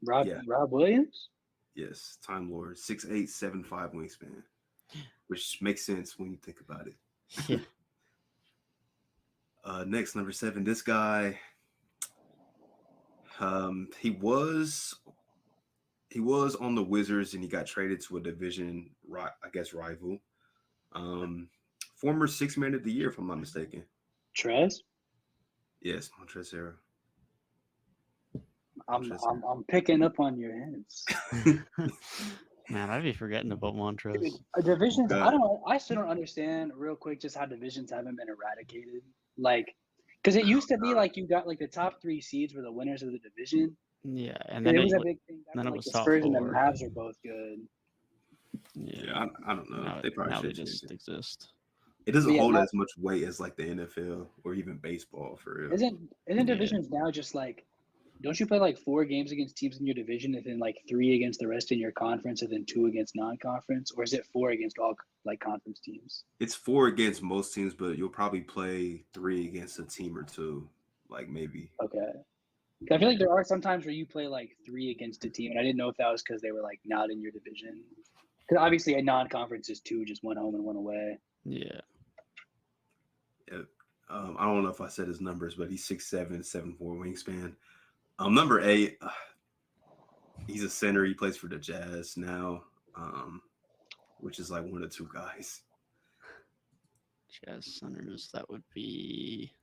Rob Williams? Yes, Time Lord. 6'8", 7'5" wingspan, which makes sense when you think about it. Yeah. Next, number 7. This guy, he was on the Wizards and he got traded to a division, rival. Former 6th Man of the Year, if I'm not mistaken. Trez? Yes, Montrezl. I'm picking up on your hints. Man, I'd be forgetting about Montrez. Divisions, I don't know. I still don't understand real quick just how divisions haven't been eradicated. Like, because it used to be like you got like the top 3 seeds were the winners of the division. Yeah, and then it was a big thing. Then it like was the top Spurs and the 4. Mavs are both good. Yeah, I don't know. They probably should just exist. It doesn't hold as much weight as like the NFL or even baseball for real. Isn't divisions now just like, don't you play like 4 games against teams in your division and then like 3 against the rest in your conference and then 2 against non-conference, or is it 4 against all like conference teams? It's 4 against most teams, but you'll probably play 3 against a team or 2, like maybe. Okay. I feel like there are some times where you play like 3 against a team, and I didn't know if that was because they were like not in your division. Because obviously a non-conference is 2, just 1 home and 1 away. Yeah. I don't know if I said his numbers, but he's 6'7", 7'4" wingspan. Number 8, he's a center. He plays for the Jazz now, which is like one of the 2 guys. Jazz centers, that would be.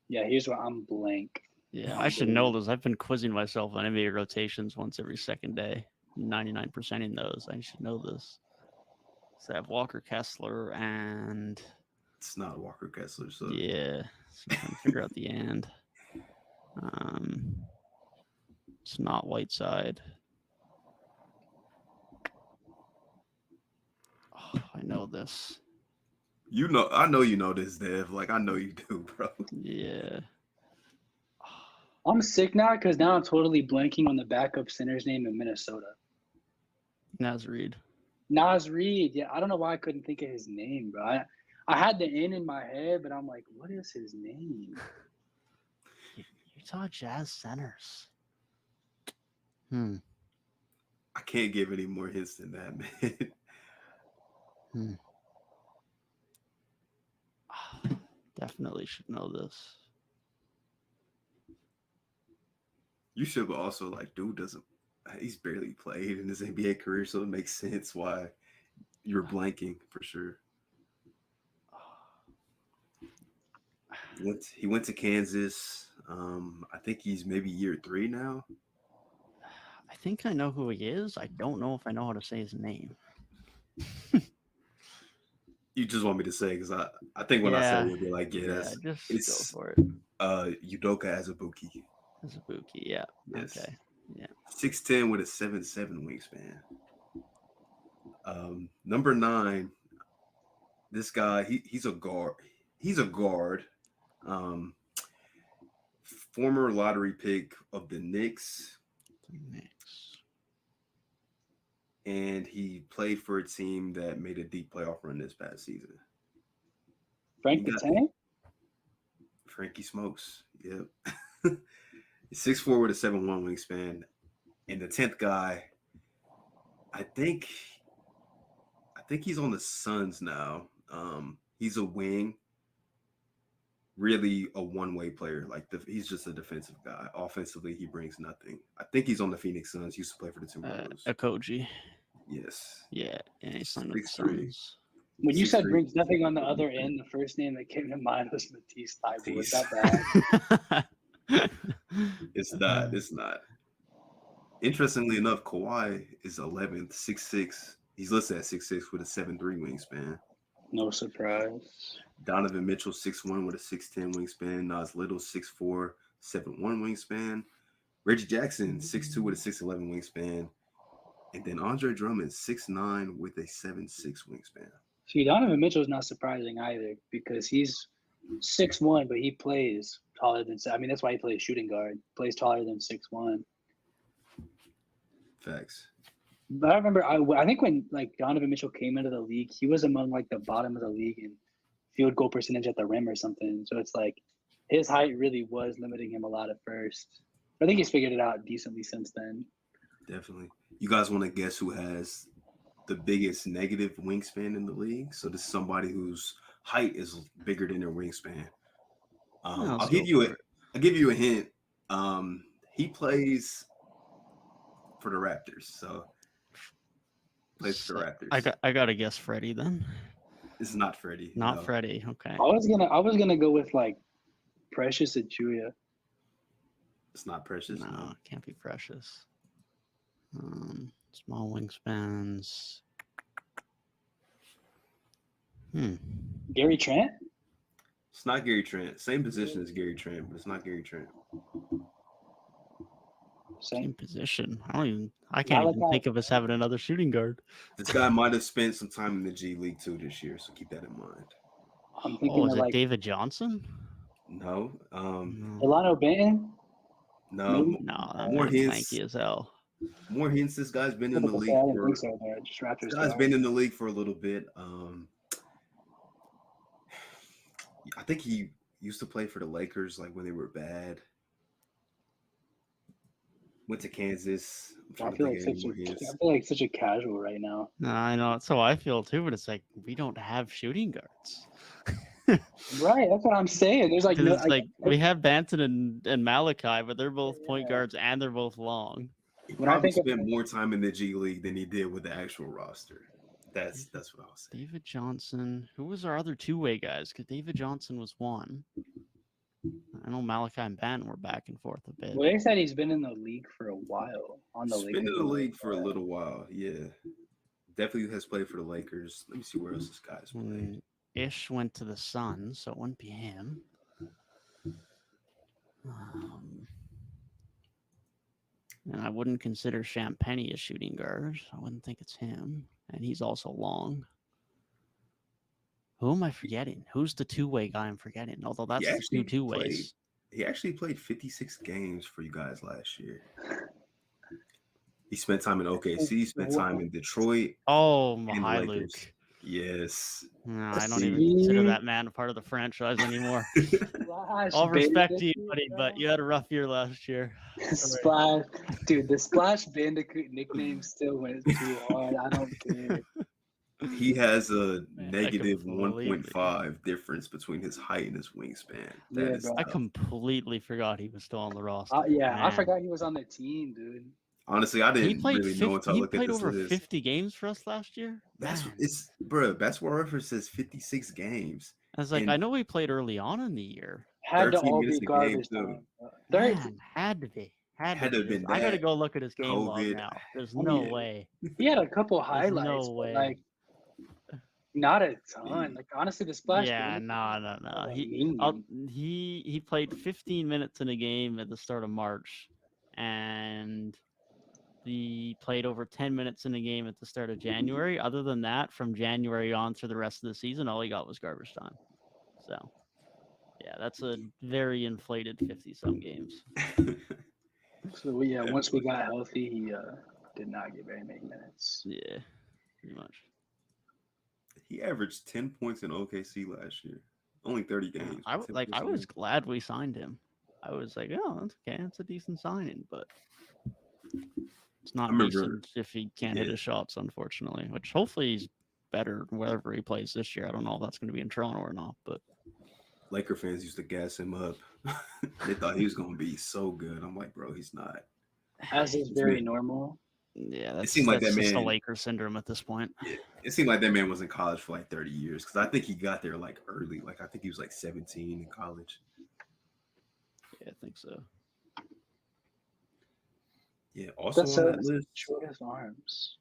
Yeah, here's where I'm blank. Yeah, I should know this. I've been quizzing myself on NBA rotations once every second day. 99% in those. I should know this. So I have Walker Kessler and. It's not Walker Kessler, so. Yeah. So I'm trying to figure out the and. It's not Whiteside. Oh, I know this. I know you know this, Dev. Like, I know you do, bro. Yeah. I'm sick now because now I'm totally blanking on the backup center's name in Minnesota. Naz Reid. Naz Reid. Yeah, I don't know why I couldn't think of his name, bro. I had the N in my head, but I'm like, what is his name? Utah Jazz centers. I can't give any more hints than that, man. Definitely should know this. You should also, like, dude he's barely played in his NBA career, so it makes sense why you're blanking for sure. He went to Kansas. I think he's maybe year 3 now. I think I know who he is. I don't know if I know how to say his name. You just want me to say because I think when I say it, you'll be like, just it's go for it. Udoka Azubuike. Azubuike, yeah. Yes. Okay. Yeah. 6'10" with a 7'7" wingspan. Number 9, this guy, he's a guard. He's a guard. Um, Former lottery pick of the Knicks, Next. and he played for a team that made a deep playoff run this past season. Frank the got- Tank? Frankie Smokes. Yep. 6'4" with a 7'1" wingspan. And the 10th guy, I think he's on the Suns now. He's a wing, really a one-way player. Like he's just a defensive guy. Offensively, he brings nothing. I think he's on the Phoenix Suns. Used to play for the Timberwolves. Akoji. Yes. Yeah, he signed with the 6'3". Suns. When you said 6'3". brings nothing on the other end, the first name that came to mind was Matisse Thybulle. Was that bad? It's not. It's not. Interestingly enough, Kawhi is 11th, 6'6". He's listed at 6'6" with a 7'3" wingspan. No surprise. Donovan Mitchell, 6'1" with a 6'10" wingspan. Nas Little, 6'4", 7'1" wingspan. Reggie Jackson, 6'2" with a 6'11" wingspan. And then Andre Drummond, 6'9" with a 7'6" wingspan. See, Donovan Mitchell's not surprising either because he's 6'1", but he plays taller than. I mean, that's why he plays shooting guard. Plays taller than 6'1". Facts. But I remember, I think when like Donovan Mitchell came into the league, he was among like the bottom of the league in field goal percentage at the rim or something. So it's like his height really was limiting him a lot at first. I think he's figured it out decently since then. Definitely. You guys want to guess who has the biggest negative wingspan in the league? So this is somebody whose height is bigger than their wingspan. I'll give you a hint. He plays for the Raptors, so plays for the Raptors. I gotta guess Freddie then. It's not Freddie. Not no. Freddie. Okay. I was gonna go with like Precious Achuya. It's not Precious. No, it can't be Precious. Small wingspans. Gary Trent? It's not Gary Trent. Same position as Gary Trent, but it's not Gary Trent. Same position. I can't even think of us having another shooting guard. This guy might have spent some time in the G League too this year, so keep that in mind. I'm thinking is of it like David Johnson? No. Delano Benton? No. No, that More man's hints. lanky as hell. More hints. This guy's been in the league I didn't for. think so, there. Just Raptors This guy's guard. been in the league for a little bit. I think he used to play for the Lakers, like when they were bad. Went to Kansas. I feel like such a casual right now. No, I know. That's how I feel too, but it's like we don't have shooting guards. Right, that's what I'm saying. There's like, no, It's like we have Banton and Malachi, but they're both point guards and they're both long. He When I probably think of- spent more time in the G League than he did with the actual roster. That's what I was saying. David Johnson. Who was our other two-way guys? Because David Johnson was one. I know Malachi and Banton were back and forth a bit. well, they said he's been in the league for a while. He's been in the league for a little while. Yeah, definitely has played for the Lakers. Let me see where else this guy's played. Ish went to the Suns, so it wouldn't be him. And I wouldn't consider Champagny a shooting guard. I wouldn't think it's him. And he's also long. Who am I forgetting? Who's the two-way guy I'm forgetting? Although that's the two ways. He actually played 56 games for you guys last year. He spent time in OKC, spent time in Detroit. Oh, and Mahai Lakers. Luke. Yes. No, I don't even consider that man a part of the franchise anymore. All respect to you, buddy, but you had a rough year last year. Splash, dude. The Splash Bandicoot nickname still went too hard. I don't care. He has a Man, negative completely- 1.5 difference between his height and his wingspan. That Yeah, is bro. I tough. completely forgot he was still on the roster. Yeah, I Man. forgot he was on the team, dude. Honestly, I He didn't played, really know until I he looked at played this over list. 50 games for us last year. Man. Basketball Reference says 56 games. I was like, and- I know he played early on in the year. Had to 13 all minutes be a game, garbage too. time. Man, had to be. Had to have be. been I got to that. go look at his game log COVID. now. There's Oh, no yeah. way. He had a couple There's highlights, no but way. like not a ton. Like honestly, the Splash. Yeah, Bandicoot no. was a meme. He played 15 minutes in a game at the start of March, and he played over 10 minutes in a game at the start of January. Other than that, from January on through the rest of the season, all he got was garbage time. So, yeah, that's a very inflated 50-some games. So once we got healthy, he did not get very many minutes. Yeah, pretty much. He averaged 10 points in OKC last year. Only 30 games. I 10 I points a was game. glad we signed him. I was like, oh, that's okay. It's a decent signing, but it's not remember- decent if he can't hit his shots, unfortunately. Which hopefully he's better wherever he plays this year. I don't know if that's going to be in Toronto or not, but Laker fans used to gas him up. They thought he was going to be so good. I'm like, bro, he's not. As is very normal. Yeah, that's, seemed like that's that just the man- Laker syndrome at this point. Yeah, it seemed like that man was in college for like 30 years because I think he got there like early. Like I think he was like 17 in college. Yeah, I think so. Yeah. Also That's on that list. shortest arms.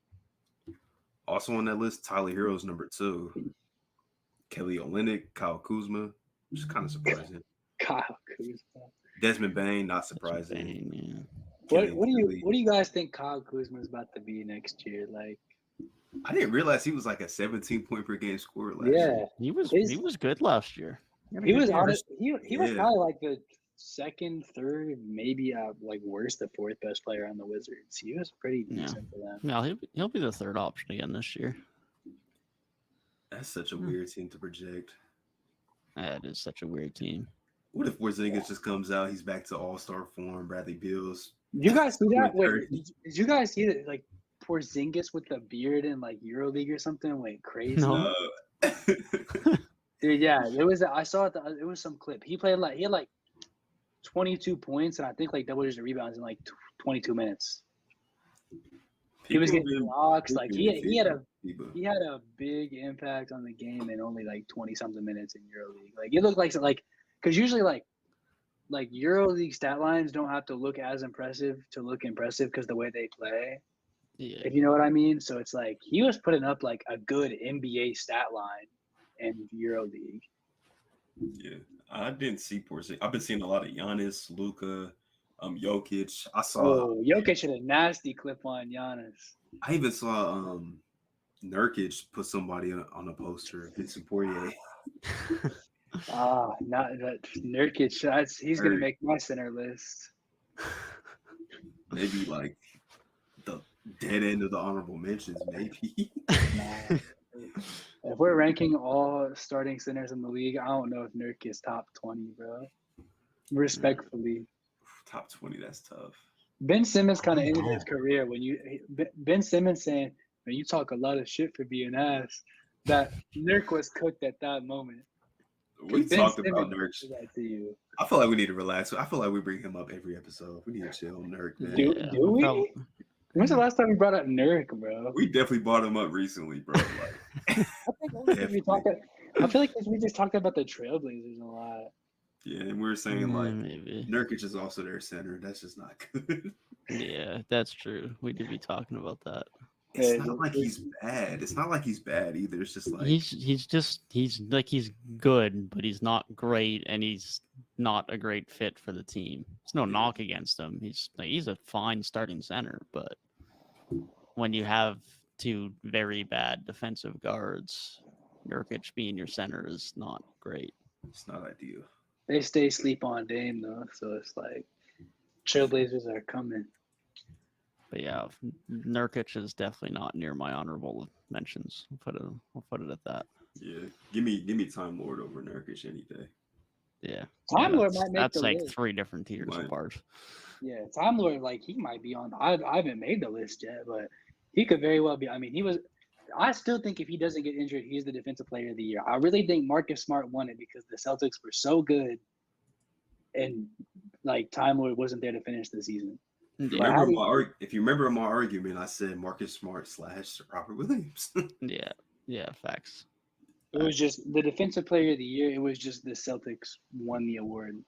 Also on that list, Tyler Hero's number 2. Kelly Olynyk, Kyle Kuzma, which is kind of surprising. Kyle Kuzma. Desmond Bain, not surprising. Bane, yeah. What do Kelly- you guys think Kyle Kuzma is about to be next year? Like, I didn't realize he was like a 17 point per game scorer last yeah, year. He was His- he was good last year. had a he good was year. honest. He was Yeah. probably like the second, third, maybe like worst, the fourth best player on the Wizards. He was pretty Yeah. decent for them. No, he'll be the third option again this year. That's such a weird team to project. That is such a weird team. What if Porzingis just comes out? He's back to all-star form. Bradley Beal's. You guys see that? Wait, 30. did you guys see that? Like Porzingis with the beard in like EuroLeague or something went crazy. No. Dude, yeah, it was. I saw it. It was some clip. He had like 22 points and I think like double-digit rebounds in like 22 minutes. He was getting blocks. Like he had a big impact on the game in only like 20-something minutes in EuroLeague. Like it looked like because usually like EuroLeague stat lines don't have to look as impressive to look impressive because the way they play. Yeah. If you know what I mean. So it's like he was putting up like a good NBA stat line in EuroLeague. Yeah, I didn't see Porzingis. I've been seeing a lot of Giannis, Luka, Jokic. I saw. Oh, Jokic had a nasty clip on Giannis. I even saw Nurkic put somebody on a poster. Vincent Poirier. Not that Nurkic. He's gonna make my center list. Maybe like the dead end of the honorable mentions. Maybe. Nah. If we're ranking all starting centers in the league, I don't know if Nurk is top 20, bro. Respectfully. Top 20. That's tough. Ben Simmons kind of ended his career when Ben Simmons saying, "Man, you talk a lot of shit for being ass." That Nurk was cooked at that moment. We Ben talked Simmons about Nurk. did that to you. I feel like we need to relax. I feel like we bring him up every episode. We need to chill on Nurk, man. Do we? probably- When's the last time we brought up Nurk, bro? We definitely brought him up recently, bro. Like, I feel like we just talked about the Trailblazers a lot. yeah, and we were saying like maybe. Nurkic is also their center. That's just not good. Yeah, that's true. We did be talking about that. It's not like he's bad. It's not like he's bad either. It's just like he's good, but he's not great, and he's not a great fit for the team. It's no knock against him. He's a fine starting center, but when you have two very bad defensive guards, Nurkic being your center is not great. it's not ideal. They stay sleep on Dame though, so it's like Trailblazers are coming. But yeah, Nurkic is definitely not near my honorable mentions. I'll put it at that. Yeah, give me Time Lord over Nurkic any day. Yeah, Time Lord that's, might make that's the like list. 3 different tiers Might. apart. Yeah, Time Lord, like he might be on. I haven't made the list yet, but he could very well be. I mean, he was. I still think if he doesn't get injured, he's the defensive player of the year. I really think Marcus Smart won it because the Celtics were so good, and like Time Lord wasn't there to finish the season. Yeah, If you remember my argument, I said Marcus Smart / Robert Williams. yeah, facts. It was just the defensive player of the year. It was just the Celtics won the award.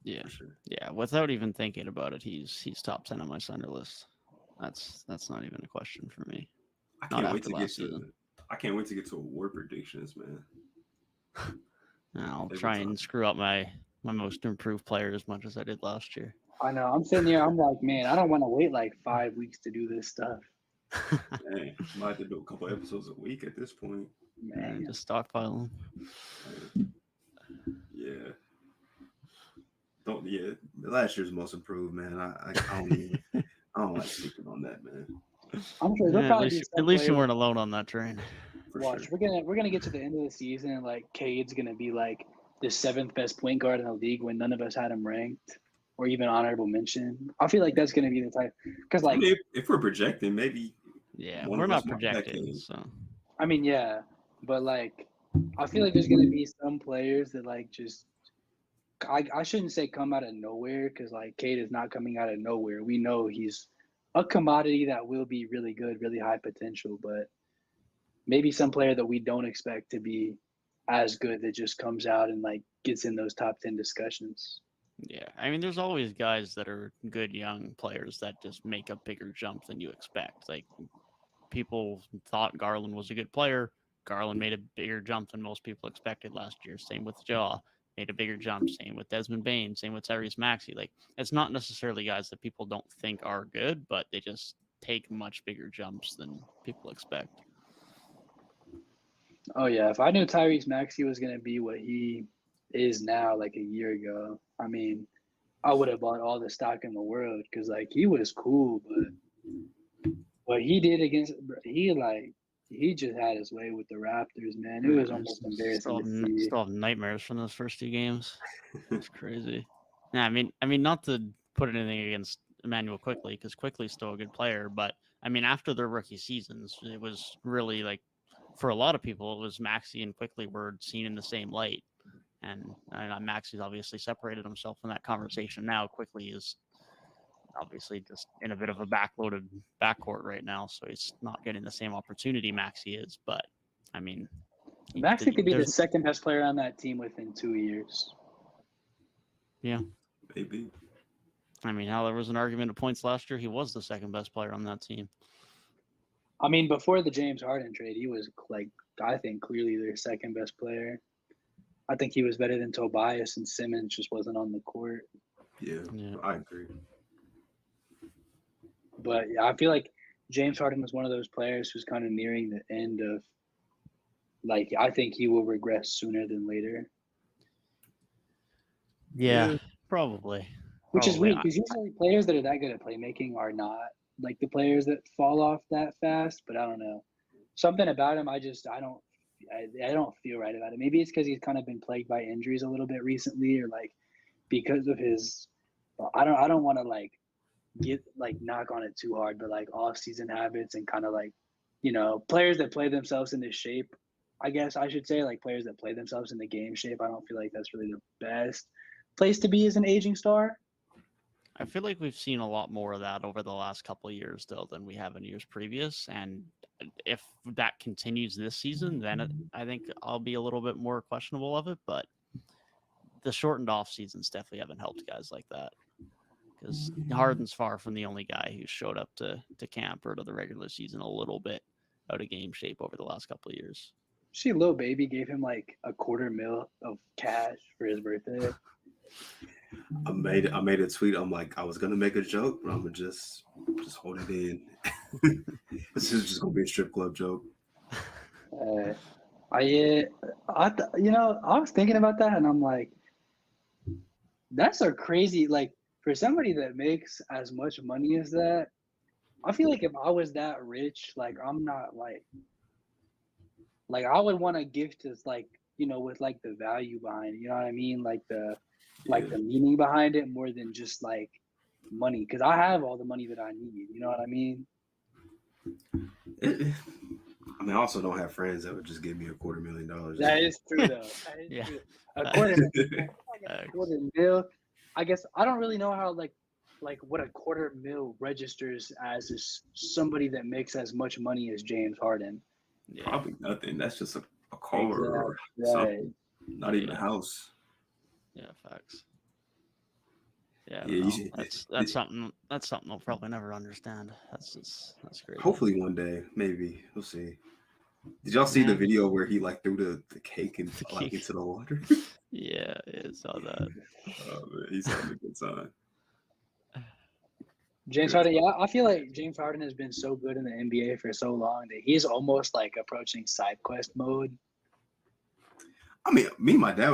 Yeah, For sure. yeah. Without even thinking about it, he's top 10 on my center list. That's not even a question for me. I Not can't wait after to get last to. season. I can't wait to get to award predictions, man. And I'll Every try time. and screw up my most improved player as much as I did last year. I know. I'm sitting here. I'm like, man, I don't want to wait like 5 weeks to do this stuff. Dang, might have to do a couple episodes a week at this point. Man, Just stockpile them. Yeah. Last year's most improved, man. I don't like sleeping on that, man. I'm sure there'll Yeah, probably be at least you players- weren't alone on that train. For Watch, sure. we're gonna get to the end of the season and like Cade's gonna be like the 7th best point guard in the league when none of us had him ranked or even honorable mention. I feel like that's gonna be the type because I like mean, if we're projecting, maybe Yeah, one we're of us not might back projected, in. so I mean yeah, but like I feel like there's gonna be some players that like just I shouldn't say come out of nowhere because like Cade is not coming out of nowhere. We know he's a commodity that will be really good, really high potential, but maybe some player that we don't expect to be as good that just comes out and like gets in those top 10 discussions. yeah. I mean, there's always guys that are good young players that just make a bigger jump than you expect. Like people thought Garland was a good player. Garland made a bigger jump than most people expected last year. Same with Jaw, made a bigger jump. Same with Desmond Bain. Same with Tyrese Maxey. Like it's not necessarily guys that people don't think are good, but they just take much bigger jumps than people expect. Oh yeah, if I knew Tyrese Maxey was gonna be what he is now, like a year ago, I mean, I would have bought all the stock in the world because like he was cool, but what he did against he just had his way with the Raptors, man. It was almost embarrassing to see. Still have nightmares from those first 2 games. It's crazy. Yeah, I mean, not to put anything against Emmanuel Quickly because Quickly's still a good player, but I mean, after their rookie seasons, it was really like for a lot of people, it was Maxey and Quickly were seen in the same light, and Maxey's obviously separated himself from that conversation now. Quickly is obviously just in a bit of a backloaded backcourt right now, so he's not getting the same opportunity Maxey is. But I mean, Maxey could be the second best player on that team within 2 years. Yeah, maybe. I mean, how there was an argument of points last year. He was the second best player on that team. I mean, before the James Harden trade, he was like I think clearly their second best player. I think he was better than Tobias, and Simmons just wasn't on the court. Yeah. I agree. But yeah, I feel like James Harden was one of those players who's kind of nearing the end of, like, I think he will regress sooner than later. Yeah, probably. Which is weird because usually players that are that good at playmaking are not like the players that fall off that fast. But I don't know, something about him. I don't feel right about it. Maybe it's because he's kind of been plagued by injuries a little bit recently, or like because of his. I don't want to like get like knock on it too hard, but like off-season habits and kind of like, you know, players that play themselves into shape. I guess I should say like players that play themselves into game shape. I don't feel like that's really the best place to be as an aging star. I feel like we've seen a lot more of that over the last couple of years, though, than we have in years previous. And if that continues this season, then I think I'll be a little bit more questionable of it. But the shortened off seasons definitely haven't helped guys like that. Because Harden's far from the only guy who showed up to camp or to the regular season a little bit out of game shape over the last couple of years. See, Lil Baby gave him like $250,000 of cash for his birthday. I made a tweet. I'm like, I was gonna make a joke, but I'm gonna just hold it in. This is just gonna be a strip club joke. I was thinking about that, and I'm like, that's a crazy like for somebody that makes as much money as that. I feel like if I was that rich, like I'm not like I would want a gift that's like, you know, with like the value behind it, you know what I mean? Like the meaning behind it more than just like money. Cause I have all the money that I need, you know what I mean? I mean, I also don't have friends that would just give me $250,000. That is true though. Yeah. True. $250,000. I guess I don't really know how like what $250,000 registers as somebody that makes as much money as James Harden. Yeah. Probably nothing. That's just a car or right. something. Not even a house. Yeah, facts. Yeah, that's something they'll probably never understand. That's great. Hopefully one day, maybe we'll see. Did y'all see the video where he like threw the cake and like into the water? Yeah, I saw that. Oh, man, he's having a good time. James Harden, yeah, I feel like James Harden has been so good in the NBA for so long that he's almost like approaching side quest mode. I mean, me and my dad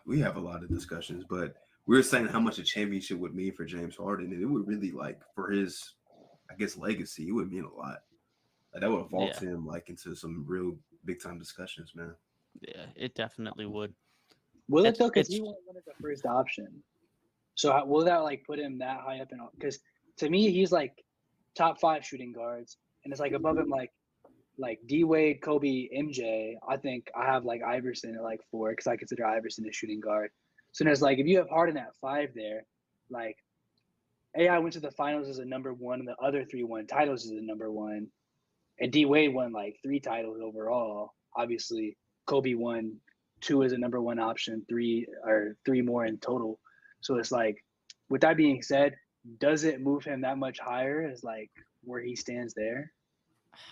we have a lot of discussions, but we were saying how much a championship would mean for James Harden, and it would really like for his, I guess, legacy, it would mean a lot. Like that would vault him like into some real big time discussions, man. Yeah, it definitely would. Will it though? Because he won't win as the first option. So will that like put him that high up in? Because to me, he's like top 5 shooting guards, and it's like above him like D Wade, Kobe, MJ. I think I have like Iverson at like 4 because I consider Iverson a shooting guard. So there's like if you have Harden at 5 there, like AI went to the finals as a number 1, and the other 3 won titles as a number 1, and D Wade won like 3 titles overall. Obviously, Kobe won 2 as a number 1 option, 3 more in total. So it's like, with that being said, does it move him that much higher as like where he stands there?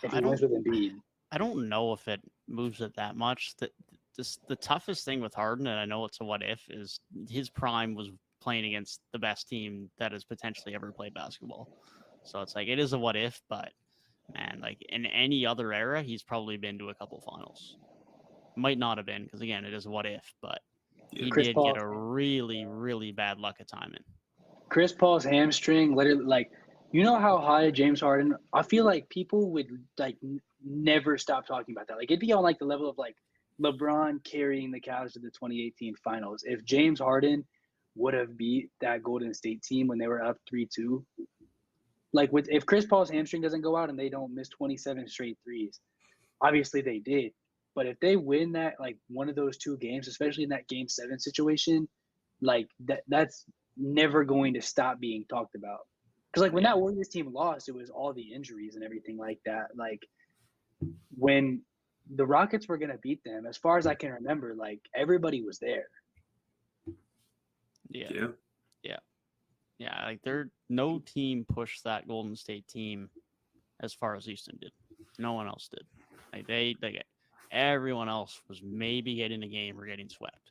If he wins with Embiid, I don't know if it moves it that much. The toughest thing with Harden, and I know it's a what if, is his prime was playing against the best team that has potentially ever played basketball. So it's like it is a what if, but man, like in any other era, he's probably been to a couple finals. Might not have been because again, it is a what if, but he did get a really, really bad luck of timing. Chris Paul's hamstring, literally, like, you know how high James Harden? I feel like people would like never stop talking about that. Like it'd be on like the level of like LeBron carrying the Cavs to the 2018 Finals. If James Harden would have beat that Golden State team when they were up 3-2, like if Chris Paul's hamstring doesn't go out and they don't miss 27 straight threes, obviously they did. But if they win that, like one of those 2 games, especially in that Game 7 situation, like that's never going to stop being talked about. Because like when that Warriors team lost, it was all the injuries and everything like that. Like when the Rockets were gonna beat them, as far as I can remember, like everybody was there. Yeah. Like no team pushed that Golden State team as far as Houston did. No one else did. Like everyone else was maybe getting a game or getting swept,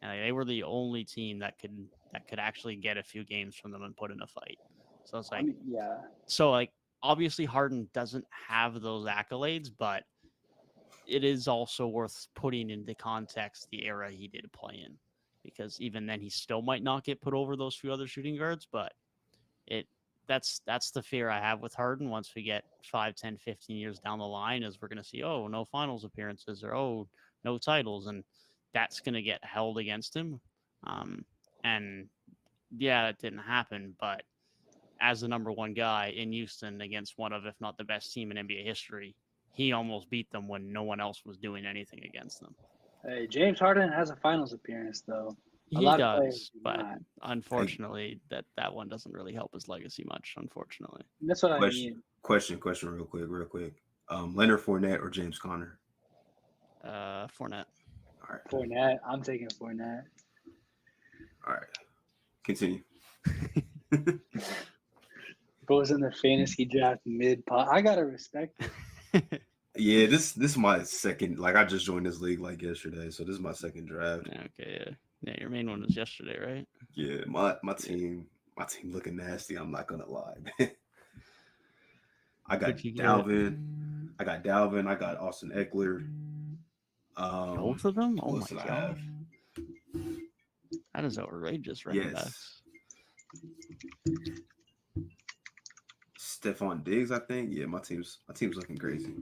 and they were the only team that could actually get a few games from them and put in a fight. So it's like, So like obviously Harden doesn't have those accolades, but it is also worth putting into context the era he did play in, because even then he still might not get put over those few other shooting guards, but that's the fear I have with Harden once we get 5, 10, 15 years down the line, is we're going to see, no finals appearances or, no titles. And that's going to get held against him. And yeah, it didn't happen, but as the number 1 guy in Houston against one of, if not the best team in NBA history, he almost beat them when no one else was doing anything against them. Hey, James Harden has a finals appearance though. He does, but unfortunately, that one doesn't really help his legacy much. Unfortunately, that's what I mean. Question, real quick. Leonard Fournette or James Conner? Fournette. All right. Fournette. I'm taking Fournette. All right. Continue. Goes in the fantasy draft mid-pot. I gotta respect it. Yeah, this is my second. Like I just joined this league like yesterday, so this is my second draft. Okay, yeah, your main one was yesterday, right? Yeah, my team looking nasty. I'm not gonna lie. I got Dalvin. I got Austin Eckler. Both of them? Oh my god, that is outrageous, right? Yes. Stephon Diggs, I think. Yeah, my team's looking crazy.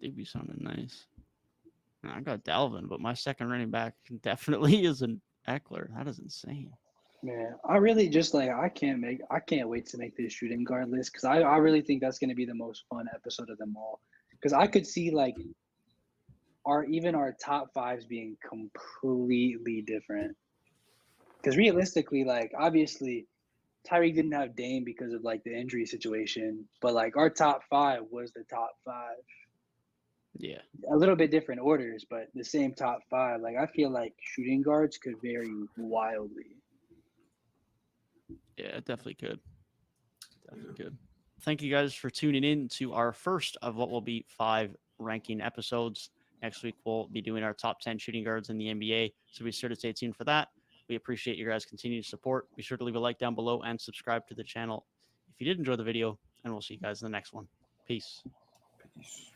They'd be sounding nice. I got Dalvin, but my second running back definitely is an Eckler. That is insane. Man, I really just like I can't wait to make this shooting guard list, because I really think that's going to be the most fun episode of them all. Because I could see like our top 5s being completely different. Because realistically, like obviously, Tyrik didn't have Dame because of like the injury situation, but like our top 5 was the top 5. Yeah, a little bit different orders, but the same top 5. Like I feel like shooting guards could vary wildly. Yeah, it definitely could. Thank you guys for tuning in to our first of what will be 5 ranking episodes. Next week we'll be doing our top 10 shooting guards in the NBA, so be sure to stay tuned for that. We appreciate your guys' continued support. Be sure to leave a like down below and subscribe to the channel if you did enjoy the video, and we'll see you guys in the next one. Peace. Peace.